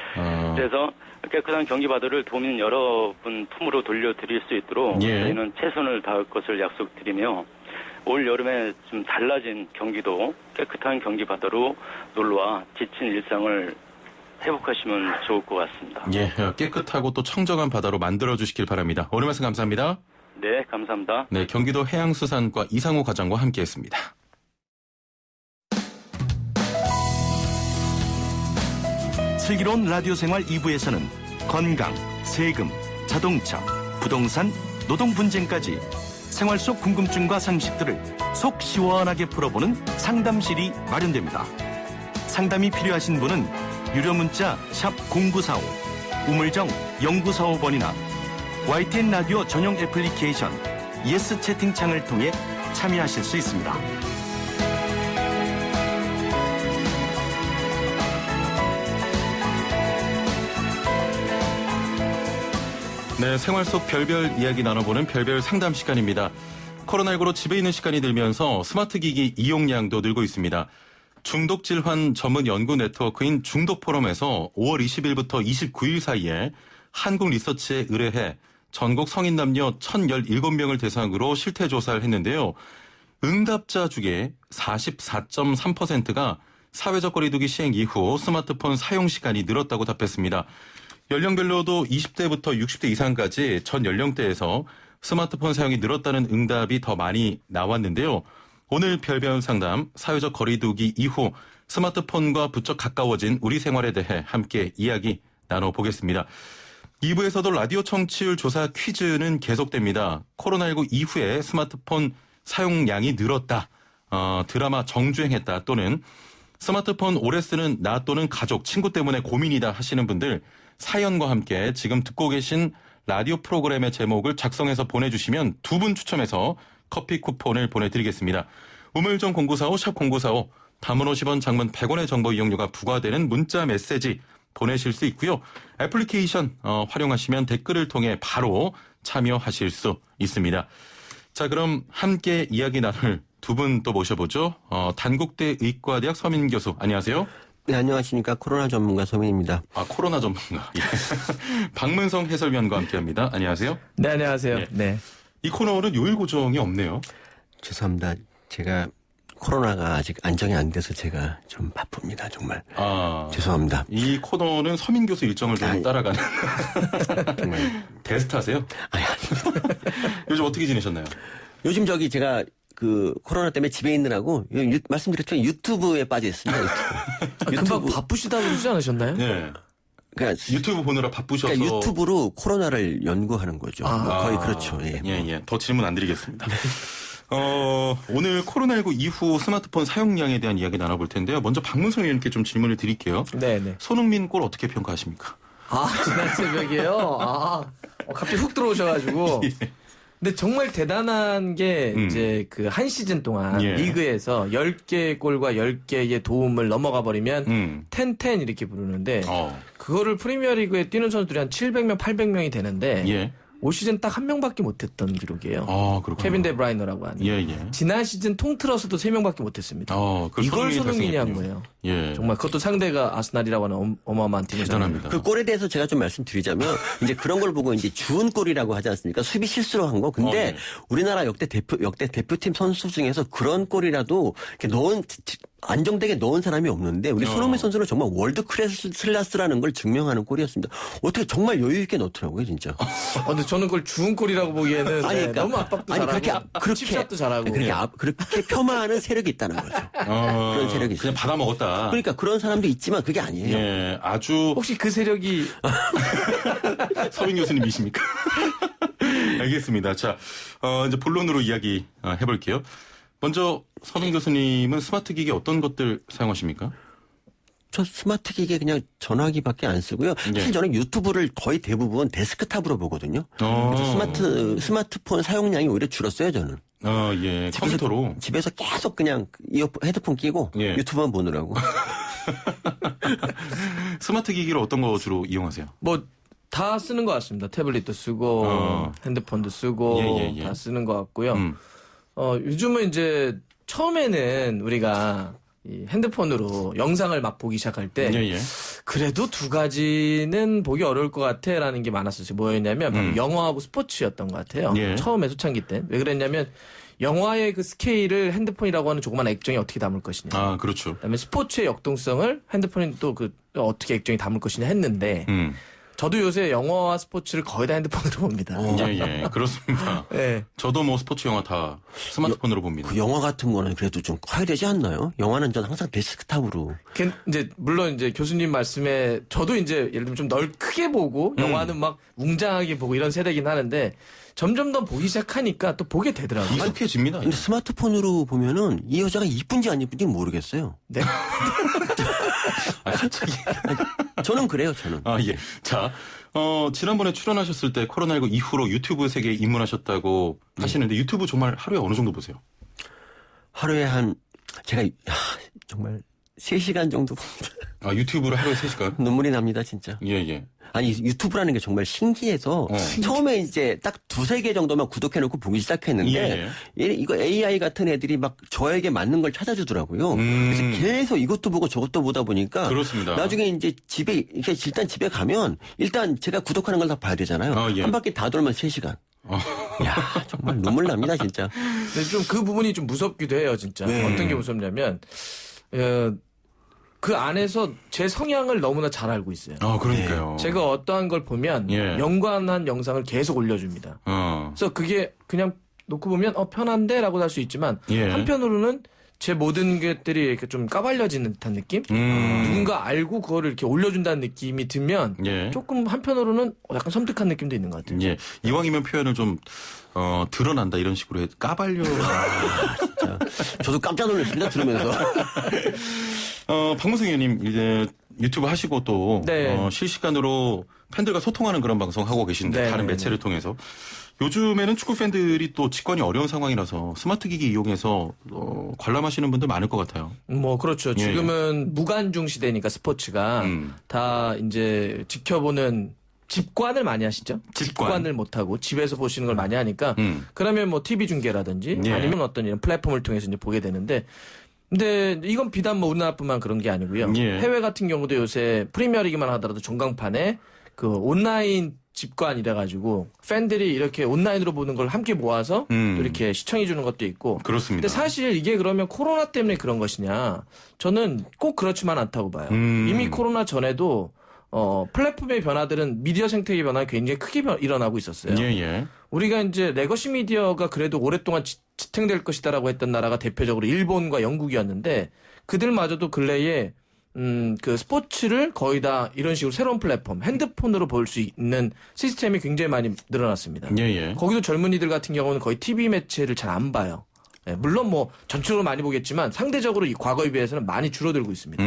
Speaker 5: 그래서 깨끗한 경기 바다를 도민 여러분 품으로 돌려드릴 수 있도록
Speaker 1: 예.
Speaker 5: 저희는 최선을 다할 것을 약속드리며 올 여름에 좀 달라진 경기도 깨끗한 경기 바다로 놀러와 지친 일상을 회복하시면 좋을 것 같습니다.
Speaker 1: 예, 깨끗하고 또 청정한 바다로 만들어 주시길 바랍니다. 오늘 말씀 감사합니다.
Speaker 5: 네, 감사합니다.
Speaker 1: 네, 경기도 해양수산과 이상호 과장과 함께했습니다.
Speaker 2: 슬기로운 라디오 생활 2부에서는 건강, 세금, 자동차, 부동산, 노동 분쟁까지 생활 속 궁금증과 상식들을 속 시원하게 풀어보는 상담실이 마련됩니다. 상담이 필요하신 분은 유료 문자 샵 0945, 우물정 0945번이나 YTN 라디오 전용 애플리케이션 예스 채팅창을 통해 참여하실 수 있습니다.
Speaker 1: 네, 생활 속 별별 이야기 나눠보는 별별 상담 시간입니다. 코로나19로 집에 있는 시간이 늘면서 스마트 기기 이용량도 늘고 있습니다. 중독 질환 전문 연구 네트워크인 중독포럼에서 5월 20일부터 29일 사이에 한국 리서치에 의뢰해 전국 성인 남녀 1,017명을 대상으로 실태 조사를 했는데요. 응답자 중에 44.3%가 사회적 거리두기 시행 이후 스마트폰 사용 시간이 늘었다고 답했습니다. 연령별로도 20대부터 60대 이상까지 전 연령대에서 스마트폰 사용이 늘었다는 응답이 더 많이 나왔는데요. 오늘 별별 상담, 사회적 거리두기 이후 스마트폰과 부쩍 가까워진 우리 생활에 대해 함께 이야기 나눠보겠습니다. 2부에서도 라디오 청취율 조사 퀴즈는 계속됩니다. 코로나19 이후에 스마트폰 사용량이 늘었다, 드라마 정주행했다 또는 스마트폰 오래 쓰는 나 또는 가족, 친구 때문에 고민이다 하시는 분들 사연과 함께 지금 듣고 계신 라디오 프로그램의 제목을 작성해서 보내주시면 두 분 추첨해서 커피 쿠폰을 보내드리겠습니다. 우물정 0945 샵 0945 단문 50원 장문 100원의 정보 이용료가 부과되는 문자 메시지 보내실 수 있고요. 애플리케이션 활용하시면 댓글을 통해 바로 참여하실 수 있습니다. 자, 그럼 함께 이야기 나눌 두 분 또 모셔보죠. 단국대 의과대학 서민 교수, 안녕하세요.
Speaker 6: 네, 안녕하십니까. 코로나 전문가 서민입니다.
Speaker 1: 아, 코로나 전문가. 예. 박문성 해설위원과 함께합니다. 안녕하세요.
Speaker 7: 네, 안녕하세요.
Speaker 1: 네.
Speaker 7: 네.
Speaker 1: 이 코너는 요일 고정이 없네요.
Speaker 6: 죄송합니다. 제가 코로나가 아직 안정이 안 돼서 제가 좀 바쁩니다. 정말. 죄송합니다.
Speaker 1: 이 코너는 서민 교수 일정을 좀 따라가는.
Speaker 6: 정말.
Speaker 1: 데스타세요?
Speaker 6: 아니.
Speaker 1: 요즘 어떻게 지내셨나요?
Speaker 6: 요즘 제가 코로나 때문에 집에 있느라고 말씀드렸지만 유튜브에 빠져 있습니다.
Speaker 7: 금방 바쁘시다고 그러지 않으셨나요?
Speaker 1: 네.
Speaker 6: 그러니까
Speaker 1: 유튜브 보느라 바쁘셔서.
Speaker 6: 그러니까 유튜브로 코로나를 연구하는 거죠. 거의 그렇죠. 예.
Speaker 1: 예. 더 질문 안 드리겠습니다. 오늘 코로나19 이후 스마트폰 사용량에 대한 이야기 나눠볼 텐데요. 먼저 박문성 의원님께 좀 질문을 드릴게요.
Speaker 7: 네네.
Speaker 1: 손흥민 골 어떻게 평가하십니까?
Speaker 7: 지난 새벽이에요? 갑자기 훅 들어오셔가지고.
Speaker 1: 예.
Speaker 7: 근데 정말 대단한 게 이제 그 한 시즌 동안
Speaker 1: 예.
Speaker 7: 리그에서 10개의 골과 10개의 도움을 넘어가 버리면 10-10 이렇게 부르는데 그거를 프리미어리그에 뛰는 선수들이 한 700명, 800명이 되는데
Speaker 1: 예.
Speaker 7: 올 시즌 딱 한 명밖에 못했던 기록이에요.
Speaker 1: 그렇군요.
Speaker 7: 케빈 데브라이너라고 하는.
Speaker 1: 예, 예.
Speaker 7: 지난 시즌 통틀어서도 3명밖에 못했습니다. 이걸 손흥민이 한 거예요.
Speaker 1: 예.
Speaker 7: 정말 그것도 상대가 아스날이라고 하는 어마어마한 팀이잖아요.
Speaker 1: 대단합니다.
Speaker 6: 그 골에 대해서 제가 좀 말씀드리자면 이제 그런 걸 보고 이제 주운 골이라고 하지 않습니까? 수비 실수로 한 거. 근데
Speaker 1: 예.
Speaker 6: 우리나라 역대 대표팀 선수 중에서 그런 골이라도 이렇게 안정되게 넣은 사람이 없는데 우리 손흥민 선수는 정말 월드 클래스라는 걸 증명하는 골이었습니다. 어떻게 정말 여유 있게 넣더라고요, 진짜.
Speaker 7: 근데 저는 그걸 주운 골이라고 보기에는
Speaker 6: 아니, 그러니까,
Speaker 7: 너무 압박도 잘하고 칩샷도 잘하고
Speaker 6: 그렇게 폄하하는 세력이 있다는 거죠. 그런 세력이 있어요.
Speaker 1: 그냥 받아 먹었다.
Speaker 6: 그러니까 그런 사람도 있지만 그게 아니에요.
Speaker 1: 예, 아주
Speaker 7: 혹시 그 세력이
Speaker 1: 서민 교수님이십니까? 알겠습니다. 자, 이제 본론으로 이야기 해볼게요. 먼저 서민 교수님은 스마트 기기 어떤 것들 사용하십니까?
Speaker 6: 저 스마트 기기에 그냥 전화기밖에 안 쓰고요. 사실 저는 유튜브를 거의 대부분 데스크탑으로 보거든요. 그래서 스마트폰 사용량이 오히려 줄었어요, 저는.
Speaker 1: 예. 컴퓨터로.
Speaker 6: 집에서 계속 그냥 헤드폰 끼고 유튜브만 보느라고.
Speaker 1: 스마트 기기를 어떤 거 주로 이용하세요?
Speaker 7: 다 쓰는 것 같습니다. 태블릿도 쓰고 핸드폰도 쓰고 다 쓰는 것 같고요. 요즘은 이제 처음에는 우리가 이 핸드폰으로 영상을 막 보기 시작할 때 그래도 두 가지는 보기 어려울 것 같아라는 게 많았었어요. 뭐였냐면 바로 영화하고 스포츠였던 것 같아요. 처음에 초창기 때. 왜 그랬냐면 영화의 그 스케일을 핸드폰이라고 하는 조그만 액정이 어떻게 담을 것이냐.
Speaker 1: 그렇죠.
Speaker 7: 그다음에 스포츠의 역동성을 핸드폰이 또 어떻게 액정이 담을 것이냐 했는데 저도 요새 영화와 스포츠를 거의 다 핸드폰으로 봅니다.
Speaker 1: 예, 그렇습니다.
Speaker 7: 네.
Speaker 1: 저도 뭐 스포츠 영화 다 스마트폰으로 봅니다.
Speaker 6: 그 영화 같은 거는 그래도 좀 커야 되지 않나요? 영화는 전 항상 데스크탑으로.
Speaker 7: 이제 물론 이제 교수님 말씀에 저도 이제 예를 들면 좀 크게 보고 영화는 막 웅장하게 보고 이런 세대긴 하는데 점점 더 보기 시작하니까 또 보게 되더라고요.
Speaker 1: 익숙해집니다.
Speaker 6: 근데 스마트폰으로 보면은 이 여자가 이쁜지 안 이쁜지 모르겠어요.
Speaker 7: 네.
Speaker 1: 갑자기.
Speaker 6: 저는 그래요, 저는.
Speaker 1: 예. 자, 지난번에 출연하셨을 때 코로나19 이후로 유튜브 세계에 입문하셨다고 하시는데 유튜브 정말 하루에 어느 정도 보세요?
Speaker 6: 하루에 제가 정말 3시간 정도 봅니다.
Speaker 1: 유튜브를 하루에 3시간?
Speaker 6: 눈물이 납니다, 진짜.
Speaker 1: 예.
Speaker 6: 아니, 유튜브라는 게 정말 신기해서 처음에 이제 딱 2-3개 정도만 구독해놓고 보기 시작했는데 이거 AI 같은 애들이 막 저에게 맞는 걸 찾아주더라고요. 그래서 계속 이것도 보고 저것도 보다 보니까
Speaker 1: 그렇습니다. 나중에
Speaker 6: 이제 일단 집에 가면 일단 제가 구독하는 걸 다 봐야 되잖아요. 한 바퀴 다 돌면 3시간. 야, 정말 눈물 납니다, 진짜.
Speaker 7: 근데 좀 그 부분이 좀 무섭기도 해요, 진짜. 어떤 게 무섭냐면 그 안에서 제 성향을 너무나 잘 알고 있어요.
Speaker 1: 그러니까요.
Speaker 7: 제가 어떠한 걸 보면 연관한 영상을 계속 올려줍니다. 그래서 그게 그냥 놓고 보면 편한데라고 할 수 있지만 한편으로는 제 모든 것들이 이렇게 좀 까발려지는 듯한 느낌? 누군가 알고 그거를 이렇게 올려준다는 느낌이 들면 조금 한편으로는 약간 섬뜩한 느낌도 있는 것 같아요.
Speaker 1: 이왕이면 표현을 좀 드러난다 이런 식으로 까발려.
Speaker 6: 진짜. 저도 깜짝 놀랐습니다, 들으면서.
Speaker 1: 박문성 의원님 이제 유튜브 하시고 또 실시간으로 팬들과 소통하는 그런 방송 하고 계신데 다른 매체를 통해서 요즘에는 축구 팬들이 또 직관이 어려운 상황이라서 스마트 기기 이용해서 관람하시는 분들 많을 것 같아요.
Speaker 7: 그렇죠. 지금은 무관중 시대니까 스포츠가 다 이제 지켜보는 집관을 많이 하시죠. 집관을 못하고 집에서 보시는 걸 많이 하니까 그러면 뭐 TV 중계라든지 아니면 어떤 이런 플랫폼을 통해서 이제 보게 되는데 근데 이건 비단 우리나라뿐만 그런 게 아니고요. 해외 같은 경우도 요새 프리미어리그만 하더라도 전광판에 그 온라인 집관이라 가지고 팬들이 이렇게 온라인으로 보는 걸 함께 모아서 또 이렇게 시청해 주는 것도 있고.
Speaker 1: 그렇습니다.
Speaker 7: 근데 사실 이게 그러면 코로나 때문에 그런 것이냐? 저는 꼭 그렇지만 않다고 봐요. 이미 코로나 전에도 플랫폼의 변화들은 미디어 생태계 변화가 굉장히 크게 일어나고 있었어요. 우리가 이제 레거시 미디어가 그래도 오랫동안 지탱될 것이다라고 했던 나라가 대표적으로 일본과 영국이었는데 그들마저도 근래에 그 스포츠를 거의 다 이런 식으로 새로운 플랫폼, 핸드폰으로 볼 수 있는 시스템이 굉장히 많이 늘어났습니다. 거기도 젊은이들 같은 경우는 거의 TV 매체를 잘 안 봐요. 물론 뭐 전체적으로 많이 보겠지만 상대적으로 이 과거에 비해서는 많이 줄어들고 있습니다.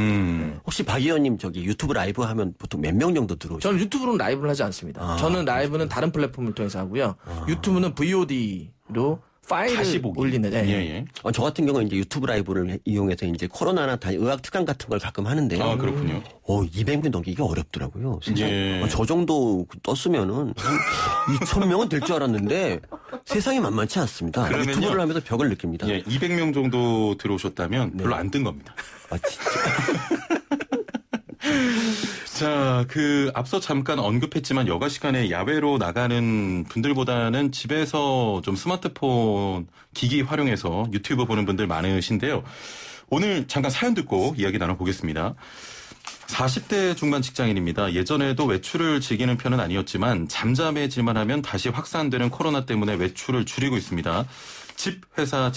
Speaker 6: 혹시 박 의원님 저기 유튜브 라이브 하면 보통 몇 명 정도 들어오시죠?
Speaker 7: 저는 유튜브로는 라이브를 하지 않습니다. 저는 라이브는 다른 플랫폼을 통해서 하고요. 유튜브는 VOD로 파일을 올리는.
Speaker 6: 예. 저 같은 경우는 이제 유튜브 라이브를 이용해서 이제 코로나나 의학 특강 같은 걸 가끔 하는데요.
Speaker 1: 아, 그렇군요.
Speaker 6: 200명 넘기기 어렵더라고요. 세상에. 저 정도 떴으면은 2,000명은 될 줄 알았는데 세상이 만만치 않습니다.
Speaker 1: 그러면요,
Speaker 6: 유튜브를 하면서 벽을 느낍니다.
Speaker 1: 200명 정도 들어오셨다면 별로 안 뜬 겁니다.
Speaker 6: 아, 진짜.
Speaker 1: 자, 앞서 잠깐 언급했지만 여가 시간에 야외로 나가는 분들보다는 집에서 좀 스마트폰 기기 활용해서 유튜브 보는 분들 많으신데요. 오늘 잠깐 사연 듣고 이야기 나눠보겠습니다. 40대 중반 직장인입니다. 예전에도 외출을 즐기는 편은 아니었지만 잠잠해질만 하면 다시 확산되는 코로나 때문에 외출을 줄이고 있습니다. 집 회사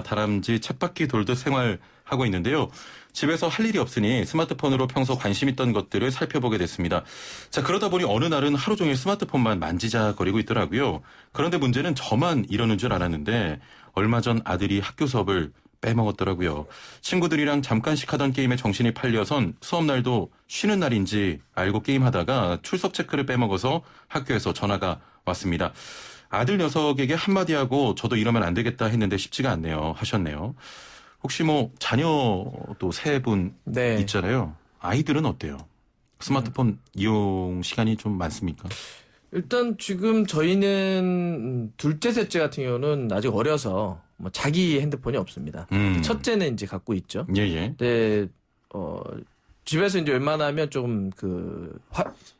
Speaker 1: 다람쥐 쳇바퀴 돌듯 생활하고 있는데요. 집에서 할 일이 없으니 스마트폰으로 평소 관심 있던 것들을 살펴보게 됐습니다. 자, 그러다 보니 어느 날은 하루 종일 스마트폰만 만지작거리고 있더라고요. 그런데 문제는 저만 이러는 줄 알았는데 얼마 전 아들이 학교 수업을 빼먹었더라고요. 친구들이랑 잠깐씩 하던 게임에 정신이 팔려선 수업날도 쉬는 날인지 알고 게임하다가 출석 체크를 빼먹어서 학교에서 전화가 왔습니다. 아들 녀석에게 한마디 하고 저도 이러면 안 되겠다 했는데 쉽지가 않네요. 하셨네요. 혹시 뭐 자녀도 3분 있잖아요. 아이들은 어때요? 스마트폰 이용 시간이 좀 많습니까?
Speaker 7: 일단 지금 저희는 둘째, 셋째 같은 경우는 아직 어려서 뭐 자기 핸드폰이 없습니다. 첫째는 이제 갖고 있죠.
Speaker 1: 예.
Speaker 7: 근데 집에서 이제 웬만하면 좀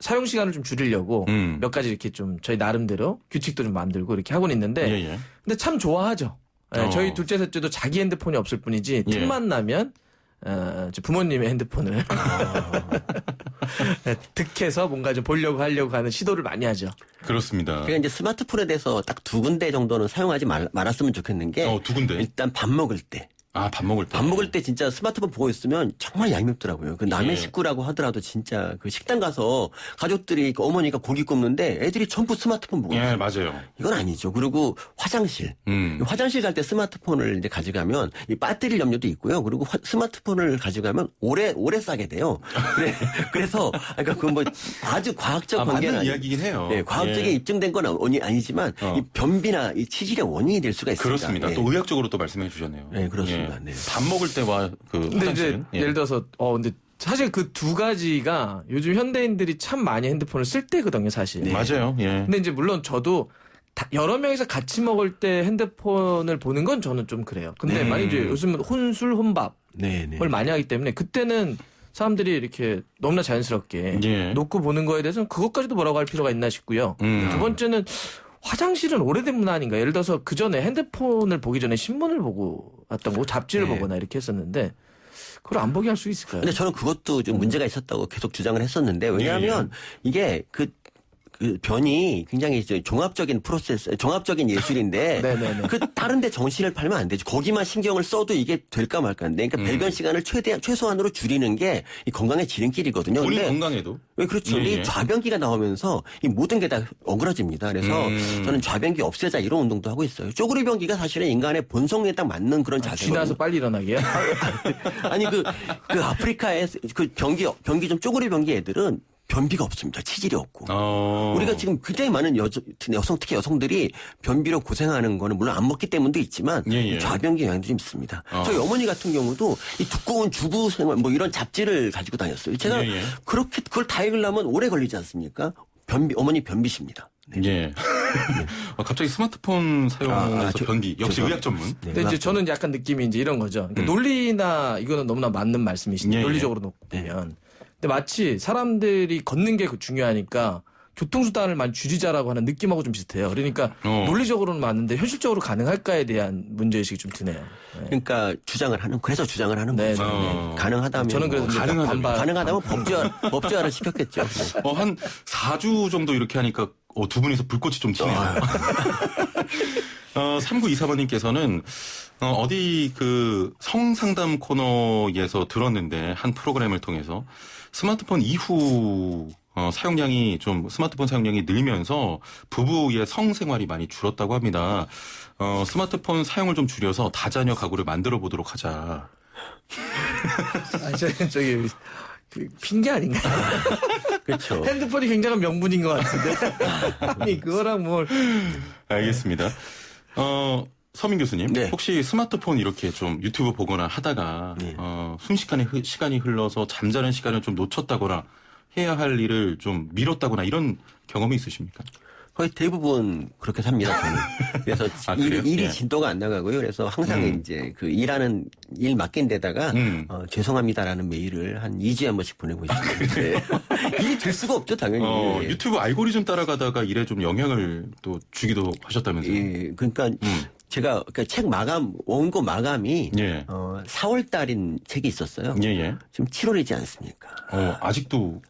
Speaker 7: 사용 시간을 좀 줄이려고 몇 가지 이렇게 좀 저희 나름대로 규칙도 좀 만들고 이렇게 하고는 있는데 근데 참 좋아하죠. 저희 둘째, 셋째도 자기 핸드폰이 없을 뿐이지 틈만 나면 부모님의 핸드폰을 득해서 뭔가 좀 보려고 하려고 하는 시도를 많이 하죠.
Speaker 1: 그렇습니다.
Speaker 6: 그러니까 이제 스마트폰에 대해서 딱 2군데 정도는 사용하지 말았으면 좋겠는 게
Speaker 1: 2군데?
Speaker 6: 일단 밥 먹을 때.
Speaker 1: 밥 먹을 때.
Speaker 6: 밥 먹을 때 진짜 스마트폰 보고 있으면 정말 얄밉더라고요. 남의 식구라고 하더라도 진짜 식당 가서 가족들이 어머니가 고기 굽는데 애들이 전부 스마트폰 보고 있어요.
Speaker 1: 맞아요.
Speaker 6: 이건 아니죠. 그리고 화장실. 화장실 갈 때 스마트폰을 이제 가져가면 이 배터리 염려도 있고요. 그리고 스마트폰을 가져가면 오래 싸게 돼요. 그래서 그러니까 그건 뭐 아주 과학적 관계는
Speaker 1: 맞는 이야기긴 해요.
Speaker 6: 네, 과학적인 입증된 건 아니지만 이 변비나 이 치질의 원인이 될 수가 있습니다.
Speaker 1: 그렇습니다. 또 의학적으로 또 말씀해 주셨네요.
Speaker 6: 네, 그렇습니다. 네.
Speaker 1: 밥 먹을 때와
Speaker 7: 근데 이제 예를 들어서 근데 사실 그 2가지가 요즘 현대인들이 참 많이 핸드폰을 쓸 때거든요, 사실.
Speaker 1: 네. 맞아요.
Speaker 7: 근데 이제 물론 저도 여러 명이서 같이 먹을 때 핸드폰을 보는 건 저는 좀 그래요. 근데 만약에 요즘은 혼술 혼밥을 많이 하기 때문에 그때는 사람들이 이렇게 너무나 자연스럽게 놓고 보는 거에 대해서는 그것까지도 뭐라고 할 필요가 있나 싶고요. 두 번째는 화장실은 오래된 문화 아닌가. 예를 들어서 그 전에 핸드폰을 보기 전에 신문을 보고 왔던 거, 잡지를 보거나 이렇게 했었는데 그걸 안 보게 할 수 있을까요?
Speaker 6: 근데 저는 그것도 좀 문제가 있었다고 계속 주장을 했었는데 왜냐하면 이게 그 변이 굉장히 종합적인 예술인데 다른데 정신을 팔면 안 되죠. 거기만 신경을 써도 이게 될까 말까인데 그러니까 배변 시간을 최소한으로 줄이는 게 이 건강의 지름길이거든요.
Speaker 1: 본인 건강에도.
Speaker 6: 그렇죠. 이 좌변기가 나오면서 이 모든 게 다 어그러집니다. 그래서 저는 좌변기 없애자 이런 운동도 하고 있어요. 쪼그리 변기가 사실은 인간의 본성에 딱 맞는 그런 자세거든요.
Speaker 7: 쥐나서 빨리 일어나게요? 아니
Speaker 6: 그 아프리카의 그 변기 좀 쪼그리 변기 애들은 변비가 없습니다. 치질이 없고. 우리가 지금 굉장히 많은 특히 여성들이 변비로 고생하는 거는 물론 안 먹기 때문도 있지만 좌변기 영향도 좀 있습니다. 저희 어머니 같은 경우도 이 두꺼운 주부 생활 뭐 이런 잡지를 가지고 다녔어요. 제가 그렇게 그걸 다 읽으려면 오래 걸리지 않습니까? 어머니 변비십니다.
Speaker 1: 네. 갑자기 스마트폰 사용해서 변비. 역시 의학 전문.
Speaker 7: 근데 이제 저는 약간 느낌이 이제 이런 거죠. 그러니까 논리나 이거는 너무나 맞는 말씀이신데 논리적으로 놓고 보면. 근데 마치 사람들이 걷는 게 중요하니까 교통수단을 많이 줄이자라고 하는 느낌하고 좀 비슷해요. 그러니까 논리적으로는 맞는데 현실적으로 가능할까에 대한 문제의식이 좀 드네요.
Speaker 6: 그러니까 주장을 하는 거죠. 가능하다면.
Speaker 7: 저는 그래서
Speaker 6: 가능하다면 법제화를 시켰겠죠.
Speaker 1: 한 4주 정도 이렇게 하니까 두 분이서 불꽃이 좀 튀네요. 3924번님께서는 어디 그 성상담 코너에서 들었는데 한 프로그램을 통해서 스마트폰 이후 사용량이 좀 스마트폰 사용량이 늘면서 부부의 성생활이 많이 줄었다고 합니다. 스마트폰 사용을 좀 줄여서 다자녀 가구를 만들어 보도록 하자.
Speaker 7: 저기 핑계 아닌가?
Speaker 6: 그렇죠.
Speaker 7: 핸드폰이 굉장한 명분인 것 같은데. 아니 그거랑 뭘?
Speaker 1: 알겠습니다. 서민 교수님,
Speaker 6: 네.
Speaker 1: 혹시 스마트폰 이렇게 좀 유튜브 보거나 하다가
Speaker 6: 네.
Speaker 1: 순식간에 시간이 흘러서 잠자는 시간을 좀 놓쳤다거나 해야 할 일을 좀 미뤘다거나 이런 경험이 있으십니까?
Speaker 6: 거의 대부분 그렇게 삽니다, 저는. 그래서 일이
Speaker 1: 예.
Speaker 6: 진도가 안 나가고요. 그래서 항상 이제 그 일하는 일 맡긴 데다가 죄송합니다라는 메일을 한 2주에 한 번씩 보내고 있습니다. 네. 일이 될 수가 없죠, 당연히.
Speaker 1: 유튜브 알고리즘 따라가다가 일에 좀 영향을 또 주기도 하셨다면서요?
Speaker 6: 예, 그러니까 제가 책 마감, 원고 마감이
Speaker 1: 예.
Speaker 6: 4월 달인 책이 있었어요.
Speaker 1: 예.
Speaker 6: 지금 7월이지 않습니까? 아직도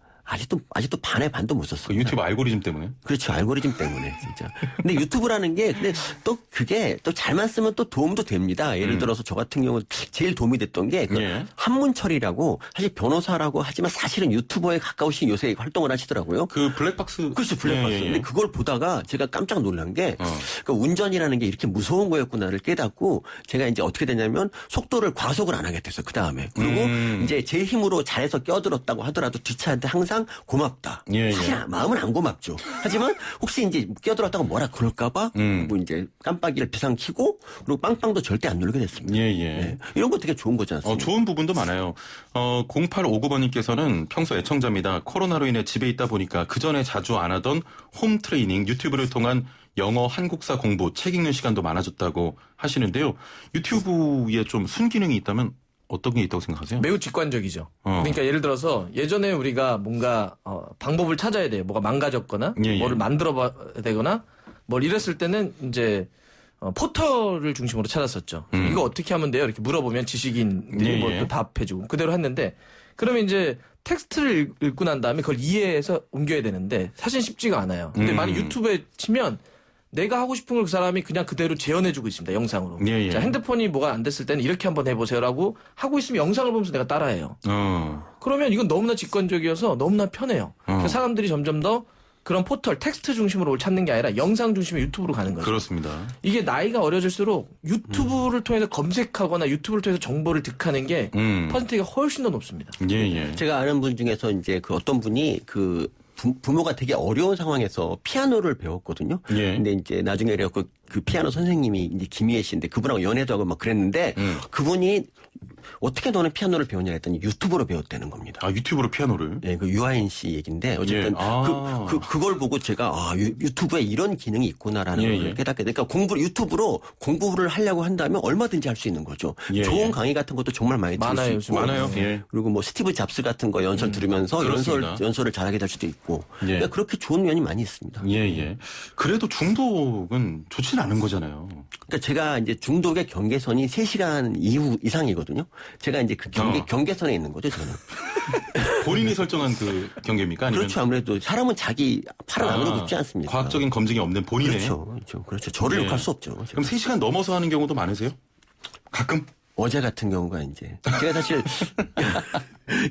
Speaker 6: 반의 반도 못 썼어요.
Speaker 1: 유튜브 알고리즘 때문에?
Speaker 6: 그렇죠. 알고리즘 때문에, 진짜. 근데 유튜브라는 게, 근데 또 그게 또 잘만 쓰면 또 도움도 됩니다. 예를 들어서 저 같은 경우 제일 도움이 됐던 게
Speaker 1: 예.
Speaker 6: 한문 처리라고 사실 변호사라고 하지만 사실은 유튜버에 가까우신 요새 활동을 하시더라고요.
Speaker 1: 그 블랙박스.
Speaker 6: 그렇죠. 블랙박스.
Speaker 1: 예.
Speaker 6: 근데 그걸 보다가 제가 깜짝 놀란 게 그러니까 운전이라는 게 이렇게 무서운 거였구나를 깨닫고 제가 이제 어떻게 되냐면 속도를 과속을 안 하게 됐어요. 그 다음에. 그리고 이제 제 힘으로 잘해서 껴들었다고 하더라도 뒷차한테 항상 고맙다.
Speaker 1: 예.
Speaker 6: 사실 마음은 안 고맙죠. 하지만 혹시 이제 껴들었다고 뭐라 그럴까봐 뭐 이제 깜빡이를 비상 켜고 그리고 빵빵도 절대 안 누르게 됐습니다.
Speaker 1: 예.
Speaker 6: 네. 이런 거 되게 좋은 거지 않습니까?
Speaker 1: 좋은 부분도 많아요. 0859번님께서는 평소 애청자입니다. 코로나로 인해 집에 있다 보니까 그 전에 자주 안 하던 홈 트레이닝 유튜브를 통한 영어 한국사 공부 책 읽는 시간도 많아졌다고 하시는데요. 유튜브에 좀 순기능이 있다면 어떤 게 있다고 생각하세요?
Speaker 7: 매우 직관적이죠. 그러니까 예를 들어서 예전에 우리가 뭔가 방법을 찾아야 돼요. 뭐가 망가졌거나 뭐를 만들어 봐야 되거나 뭘 이랬을 때는 이제 포털을 중심으로 찾았었죠. 이거 어떻게 하면 돼요? 이렇게 물어보면 지식인들이 뭐 또 답해주고 그대로 했는데 그러면 이제 텍스트를 읽고 난 다음에 그걸 이해해서 옮겨야 되는데 사실 쉽지가 않아요. 근데 만약 유튜브에 치면 내가 하고 싶은 걸 그 사람이 그냥 그대로 재현해주고 있습니다. 영상으로. 자, 핸드폰이 뭐가 안 됐을 때는 이렇게 한번 해보세요라고 하고 있으면 영상을 보면서 내가 따라해요. 그러면 이건 너무나 직관적이어서 너무나 편해요. 그래서 사람들이 점점 더 그런 포털, tek스트 중심으로 찾는 게 아니라 영상 중심의 유튜브로 가는 거죠.
Speaker 1: 그렇습니다.
Speaker 7: 이게 나이가 어려질수록 유튜브를 통해서 검색하거나 유튜브를 통해서 정보를 득하는 게 퍼센테이가 훨씬 더 높습니다.
Speaker 6: 제가 아는 분 중에서 이제 그 어떤 분이 그 부모가 되게 어려운 상황에서 피아노를 배웠거든요. 근데 이제 나중에 그 피아노 선생님이 이제 김희애 씨인데 그분하고 연애도 하고 막 그랬는데 그분이 어떻게 너는 피아노를 배웠냐 했더니 유튜브로 배웠다는 겁니다.
Speaker 1: 유튜브로 피아노를?
Speaker 6: 네, 그 유아인 씨 얘기인데 어쨌든 그걸 보고 제가 유튜브에 이런 기능이 있구나라는 걸 깨닫게 되니까 유튜브로 공부를 하려고 한다면 얼마든지 할 수 있는 거죠. 좋은 강의 같은 것도 정말 많이 들을 수 있고
Speaker 1: 많아요.
Speaker 6: 그리고 뭐 스티브 잡스 같은 거 연설 들으면서 연설을 잘하게 될 수도 있고 그러니까 그렇게 좋은 면이 많이 있습니다.
Speaker 1: 그래도 중독은 좋지는 않은 거잖아요.
Speaker 6: 그러니까 제가 이제 중독의 경계선이 3시간 이상이거든요. 제가 이제 그 경계선에 있는 거죠, 저는.
Speaker 1: 본인이 설정한 그 경계입니까? 아니면?
Speaker 6: 그렇죠. 아무래도 사람은 자기 팔을 안으로 굽지 않습니까?
Speaker 1: 과학적인 검증이 없는 본인의.
Speaker 6: 그렇죠. 저를 욕할 수 없죠.
Speaker 1: 그럼 3시간 넘어서 하는 경우도 많으세요? 가끔?
Speaker 6: 어제 같은 경우가 이제 제가 사실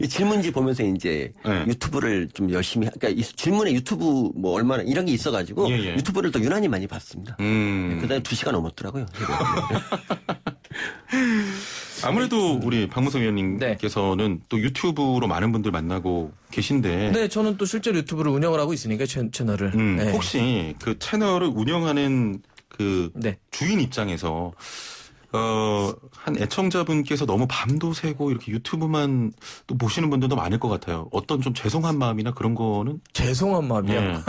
Speaker 6: 이 질문지 보면서 이제 유튜브를 좀 열심히 그러니까 이 질문에 유튜브 뭐 얼마나 이런 게 있어가지고 유튜브를 더 유난히 많이 봤습니다. 그다음에 2시간 넘었더라고요.
Speaker 1: 아무래도 우리 박문성 위원님께서는 또 유튜브로 많은 분들 만나고 계신데.
Speaker 7: 네, 저는 또 실제로 유튜브를 운영을 하고 있으니까 채널을.
Speaker 1: 혹시 그 채널을 운영하는 그 주인 입장에서 한 애청자분께서 너무 밤도 새고 이렇게 유튜브만 또 보시는 분들도 많을 것 같아요. 어떤 좀 죄송한 마음이나 그런 거는?
Speaker 7: 죄송한 마음이요?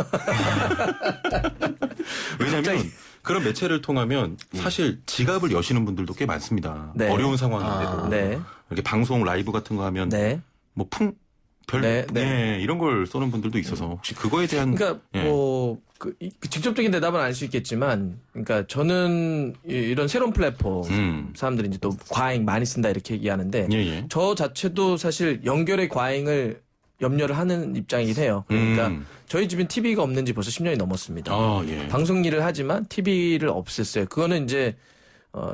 Speaker 1: 왜냐하면 그런 매체를 통하면 사실 지갑을 여시는 분들도 꽤 많습니다. 어려운 상황인데도. 이렇게 방송 라이브 같은 거 하면 뭐 이런 걸 쏘는 분들도 있어서 혹시 그거에 대한.
Speaker 7: 그러니까 직접적인 대답은 알 수 있겠지만, 그러니까 저는 이런 새로운 플랫폼 사람들이 이제 또 과잉 많이 쓴다 이렇게 얘기하는데 저 자체도 사실 연결의 과잉을 염려를 하는 입장이긴 해요. 그러니까 저희 집엔 TV가 없는 지 벌써 10년이 넘었습니다. 방송 일을 하지만 TV를 없앴어요. 그거는 이제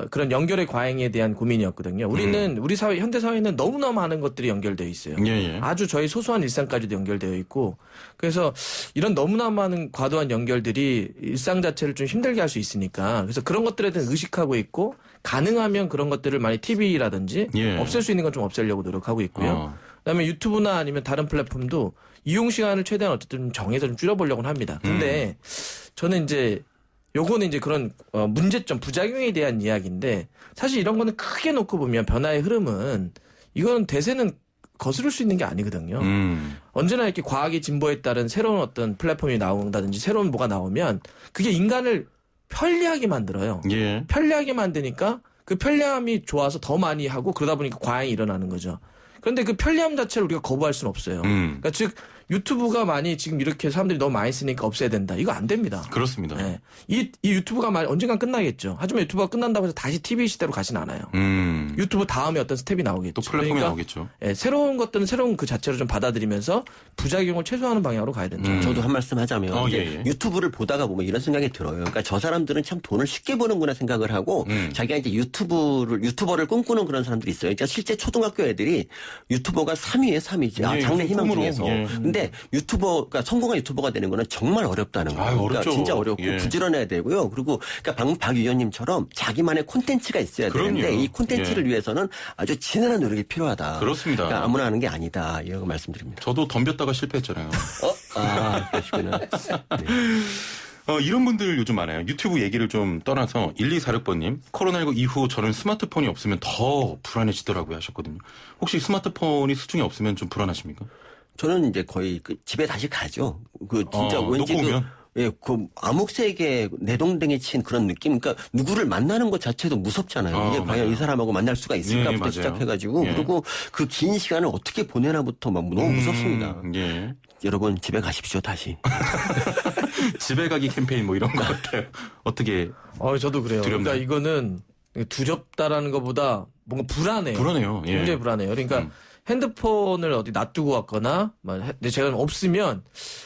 Speaker 7: 그런 연결의 과잉에 대한 고민이었거든요. 우리는 우리 사회 현대 사회는 너무나 많은 것들이 연결되어 있어요. 아주 저희 소소한 일상까지도 연결되어 있고 그래서 이런 너무나 많은 과도한 연결들이 일상 자체를 좀 힘들게 할 수 있으니까 그래서 그런 것들에 대한 의식하고 있고 가능하면 그런 것들을 많이 TV라든지 없앨 수 있는 건 좀 없애려고 노력하고 있고요. 그다음에 유튜브나 아니면 다른 플랫폼도 이용 시간을 최대한 어쨌든 정해서 좀 줄여보려고는 합니다. 근데 저는 이제 요거는 이제 그런 문제점, 부작용에 대한 이야기인데 사실 이런 거는 크게 놓고 보면 변화의 흐름은 이건 대세는 거스를 수 있는 게 아니거든요. 언제나 이렇게 과학의 진보에 따른 새로운 어떤 플랫폼이 나온다든지 새로운 뭐가 나오면 그게 인간을 편리하게 만들어요. 편리하게 만드니까 그 편리함이 좋아서 더 많이 하고 그러다 보니까 과잉이 일어나는 거죠. 그런데 그 편리함 자체를 우리가 거부할 수는 없어요. 그러니까 즉 유튜브가 많이 지금 이렇게 사람들이 너무 많이 쓰니까 없애야 된다. 이거 안 됩니다.
Speaker 1: 그렇습니다.
Speaker 7: 네. 이 유튜브가 언젠간 끝나겠죠. 하지만 유튜브가 끝난다고 해서 다시 TV 시대로 가진 않아요. 유튜브 다음에 어떤 스텝이 나오겠죠.
Speaker 1: 또 플랫폼이 그러니까 나오겠죠.
Speaker 7: 새로운 것들은 새로운 그 자체로 좀 받아들이면서 부작용을 최소화하는 방향으로 가야 된다.
Speaker 6: 저도 한 말씀 하자면 유튜브를 보다가 보면 이런 생각이 들어요. 그러니까 저 사람들은 참 돈을 쉽게 버는구나 생각을 하고 자기가 이제 유튜버를 꿈꾸는 그런 사람들이 있어요. 그러니까 실제 초등학교 애들이 유튜버가 3위에 3위지. 장래 희망 중에서. 근데 유튜버가 성공한 유튜버가 되는 거는 정말 어렵다는 거예요. 그러니까 진짜 어렵고 부지런해야 되고요. 그리고 그러니까 방금 박 의원님처럼 자기만의 콘텐츠가 있어야 되는데 이 콘텐츠를 위해서는 아주 지난한 노력이 필요하다.
Speaker 1: 그렇습니다.
Speaker 6: 그러니까 아무나 하는 게 아니다. 이런 말씀드립니다.
Speaker 1: 저도 덤볐다가 실패했잖아요.
Speaker 6: 그러시구나. 네.
Speaker 1: 이런 분들 요즘 많아요. 유튜브 얘기를 좀 떠나서 1246번님 코로나19 이후 저는 스마트폰이 없으면 더 불안해지더라고요 하셨거든요. 혹시 스마트폰이 수중에 없으면 좀 불안하십니까?
Speaker 6: 저는 이제 거의 집에 다시 가죠. 진짜 왠지 그 암흑 세계에 내동댕이 친 그런 느낌. 그러니까 누구를 만나는 것 자체도 무섭잖아요. 이게 과연 이 사람하고 만날 수가 있을까부터 시작해가지고 그리고 그 긴 시간을 어떻게 보내나부터 막 너무 무섭습니다. 여러분 집에 가십시오 다시.
Speaker 1: 집에 가기 캠페인 뭐 이런 거 같아요. 어떻게?
Speaker 7: 저도 그래요.
Speaker 1: 두렵나요?
Speaker 7: 그러니까 이거는 두렵다라는 것보다 뭔가 불안해요.
Speaker 1: 불안해요.
Speaker 7: 굉장히 불안해요. 그러니까 핸드폰을 어디 놔두고 왔거나, 제가 없으면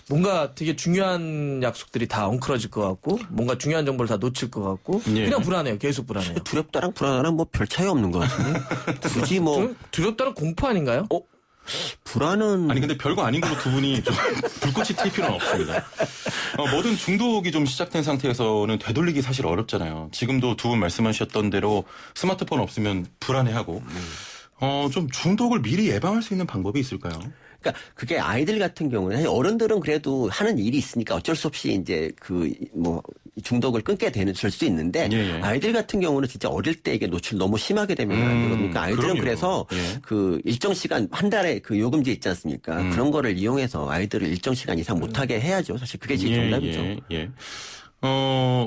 Speaker 7: 뭔가 되게 중요한 약속들이 다 엉클어질 것 같고, 뭔가 중요한 정보를 다 놓칠 것 같고, 그냥 불안해요. 계속 불안해요.
Speaker 6: 두렵다랑 불안하랑 뭐 별 차이 없는 것 같은데. 굳이 뭐.
Speaker 7: 두렵다랑 공포 아닌가요?
Speaker 6: 불안은.
Speaker 1: 아니, 근데 별거 아닌 걸로 두 분이 좀 불꽃이 튈 필요는 없습니다. 뭐든 중독이 좀 시작된 상태에서는 되돌리기 사실 어렵잖아요. 지금도 두 분 말씀하셨던 대로 스마트폰 없으면 불안해하고, 좀 중독을 미리 예방할 수 있는 방법이 있을까요?
Speaker 6: 그러니까 그게 아이들 같은 경우는 어른들은 그래도 하는 일이 있으니까 어쩔 수 없이 이제 중독을 끊게 되는 수도 있는데 아이들 같은 경우는 진짜 어릴 때 이게 노출 너무 심하게 되면 안 되니까 아이들은 그럼요. 그래서 그 일정 시간 한 달에 그 요금제 있지 않습니까? 그런 거를 이용해서 아이들을 일정 시간 이상 못하게 해야죠. 사실 그게 제일 정답이죠.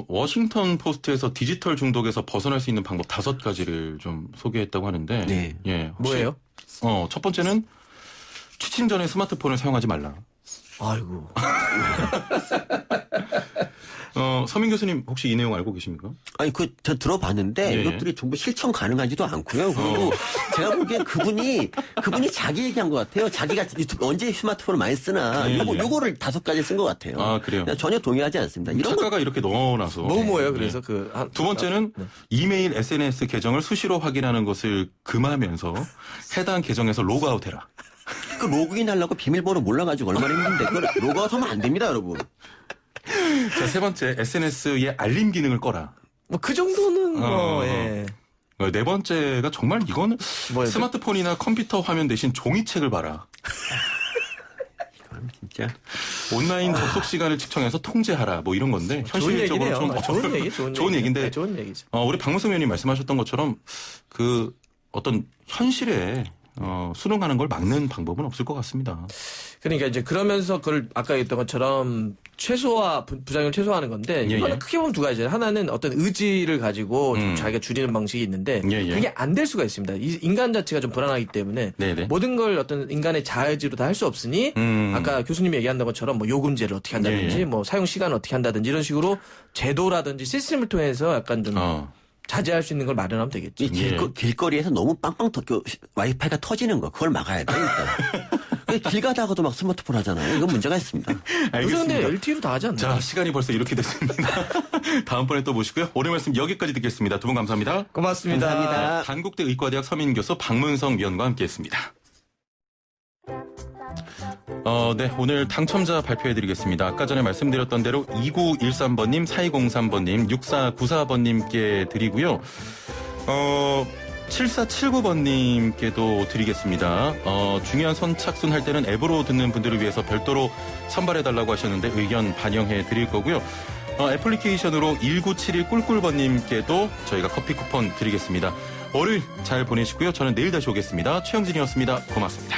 Speaker 1: 워싱턴 포스트에서 디지털 중독에서 벗어날 수 있는 방법 5가지를 좀 소개했다고 하는데.
Speaker 7: 뭐예요?
Speaker 1: 첫 번째는 취침 전에 스마트폰을 사용하지 말라.
Speaker 7: 아이고.
Speaker 1: 서민 교수님 혹시 이 내용 알고 계십니까?
Speaker 6: 아니 저 들어봤는데 이것들이 전부 실천 가능하지도 않고요. 그리고 제가 보기엔 그분이 자기 얘기한 것 같아요. 자기가 유튜브 언제 스마트폰을 많이 쓰나 요거를 5가지 쓴 것 같아요.
Speaker 1: 아 그래요?
Speaker 6: 전혀 동의하지 않습니다. 이런
Speaker 1: 작가가 이렇게 넣어놔서.
Speaker 7: 뭐예요? 그래서
Speaker 1: 두 번째는 이메일, SNS 계정을 수시로 확인하는 것을 금하면서 해당 계정에서 로그아웃해라.
Speaker 6: 그 로그인 하려고 비밀번호 몰라가지고 얼마나 힘든데 그걸 로그아웃하면 안 됩니다, 여러분.
Speaker 1: 자, 세 번째 SNS의 알림 기능을 꺼라.
Speaker 7: 그 정도는
Speaker 1: 네 번째가 정말 이거는 스마트폰이나 컴퓨터 화면 대신 종이책을 봐라.
Speaker 6: 이거는 진짜
Speaker 1: 온라인 접속 시간을 측정해서 통제하라. 뭐 이런 건데 현실적으로 좀 좋은 얘기인데
Speaker 7: 좋은 얘기죠.
Speaker 1: 우리 박문성 의원님 말씀하셨던 것처럼 그 어떤 현실에 수능하는 걸 막는 방법은 없을 것 같습니다.
Speaker 7: 그러니까 이제 그러면서 그걸 아까 얘기했던 것처럼 부작용을 최소화하는 건데 이거는 크게 보면 2가지예요. 하나는 어떤 의지를 가지고 좀 자기가 줄이는 방식이 있는데 그게 안 될 수가 있습니다. 인간 자체가 좀 불안하기 때문에 모든 걸 어떤 인간의 자의지로 다 할 수 없으니 아까 교수님이 얘기한 것처럼 뭐 요금제를 어떻게 한다든지 뭐 사용 시간을 어떻게 한다든지 이런 식으로 제도라든지 시스템을 통해서 약간 좀 자제할 수 있는 걸 마련하면 되겠죠.
Speaker 6: 길거리에서 너무 빵빵 와이파이가 터지는 거 그걸 막아야 돼 일단. 길 가다가도 막 스마트폰 하잖아요. 이건 문제가 있습니다.
Speaker 7: 요새 근데 LTE로 다 하지 않나요?
Speaker 1: 자, 시간이 벌써 이렇게 됐습니다. 다음번에 또 모시고요. 오늘 말씀 여기까지 듣겠습니다. 두 분 감사합니다.
Speaker 7: 고맙습니다.
Speaker 6: 감사합니다.
Speaker 1: 단국대 의과대학 서민교수 박문성 위원과 함께했습니다. 네, 오늘 당첨자 발표해드리겠습니다. 아까 전에 말씀드렸던 대로 2913번님, 4203번님, 6494번님께 드리고요. 7479번님께도 드리겠습니다. 중요한 선착순 할 때는 앱으로 듣는 분들을 위해서 별도로 선발해달라고 하셨는데 의견 반영해 드릴 거고요. 애플리케이션으로 1971 꿀꿀번님께도 저희가 커피 쿠폰 드리겠습니다. 월요일 잘 보내시고요. 저는 내일 다시 오겠습니다. 최영진이었습니다. 고맙습니다.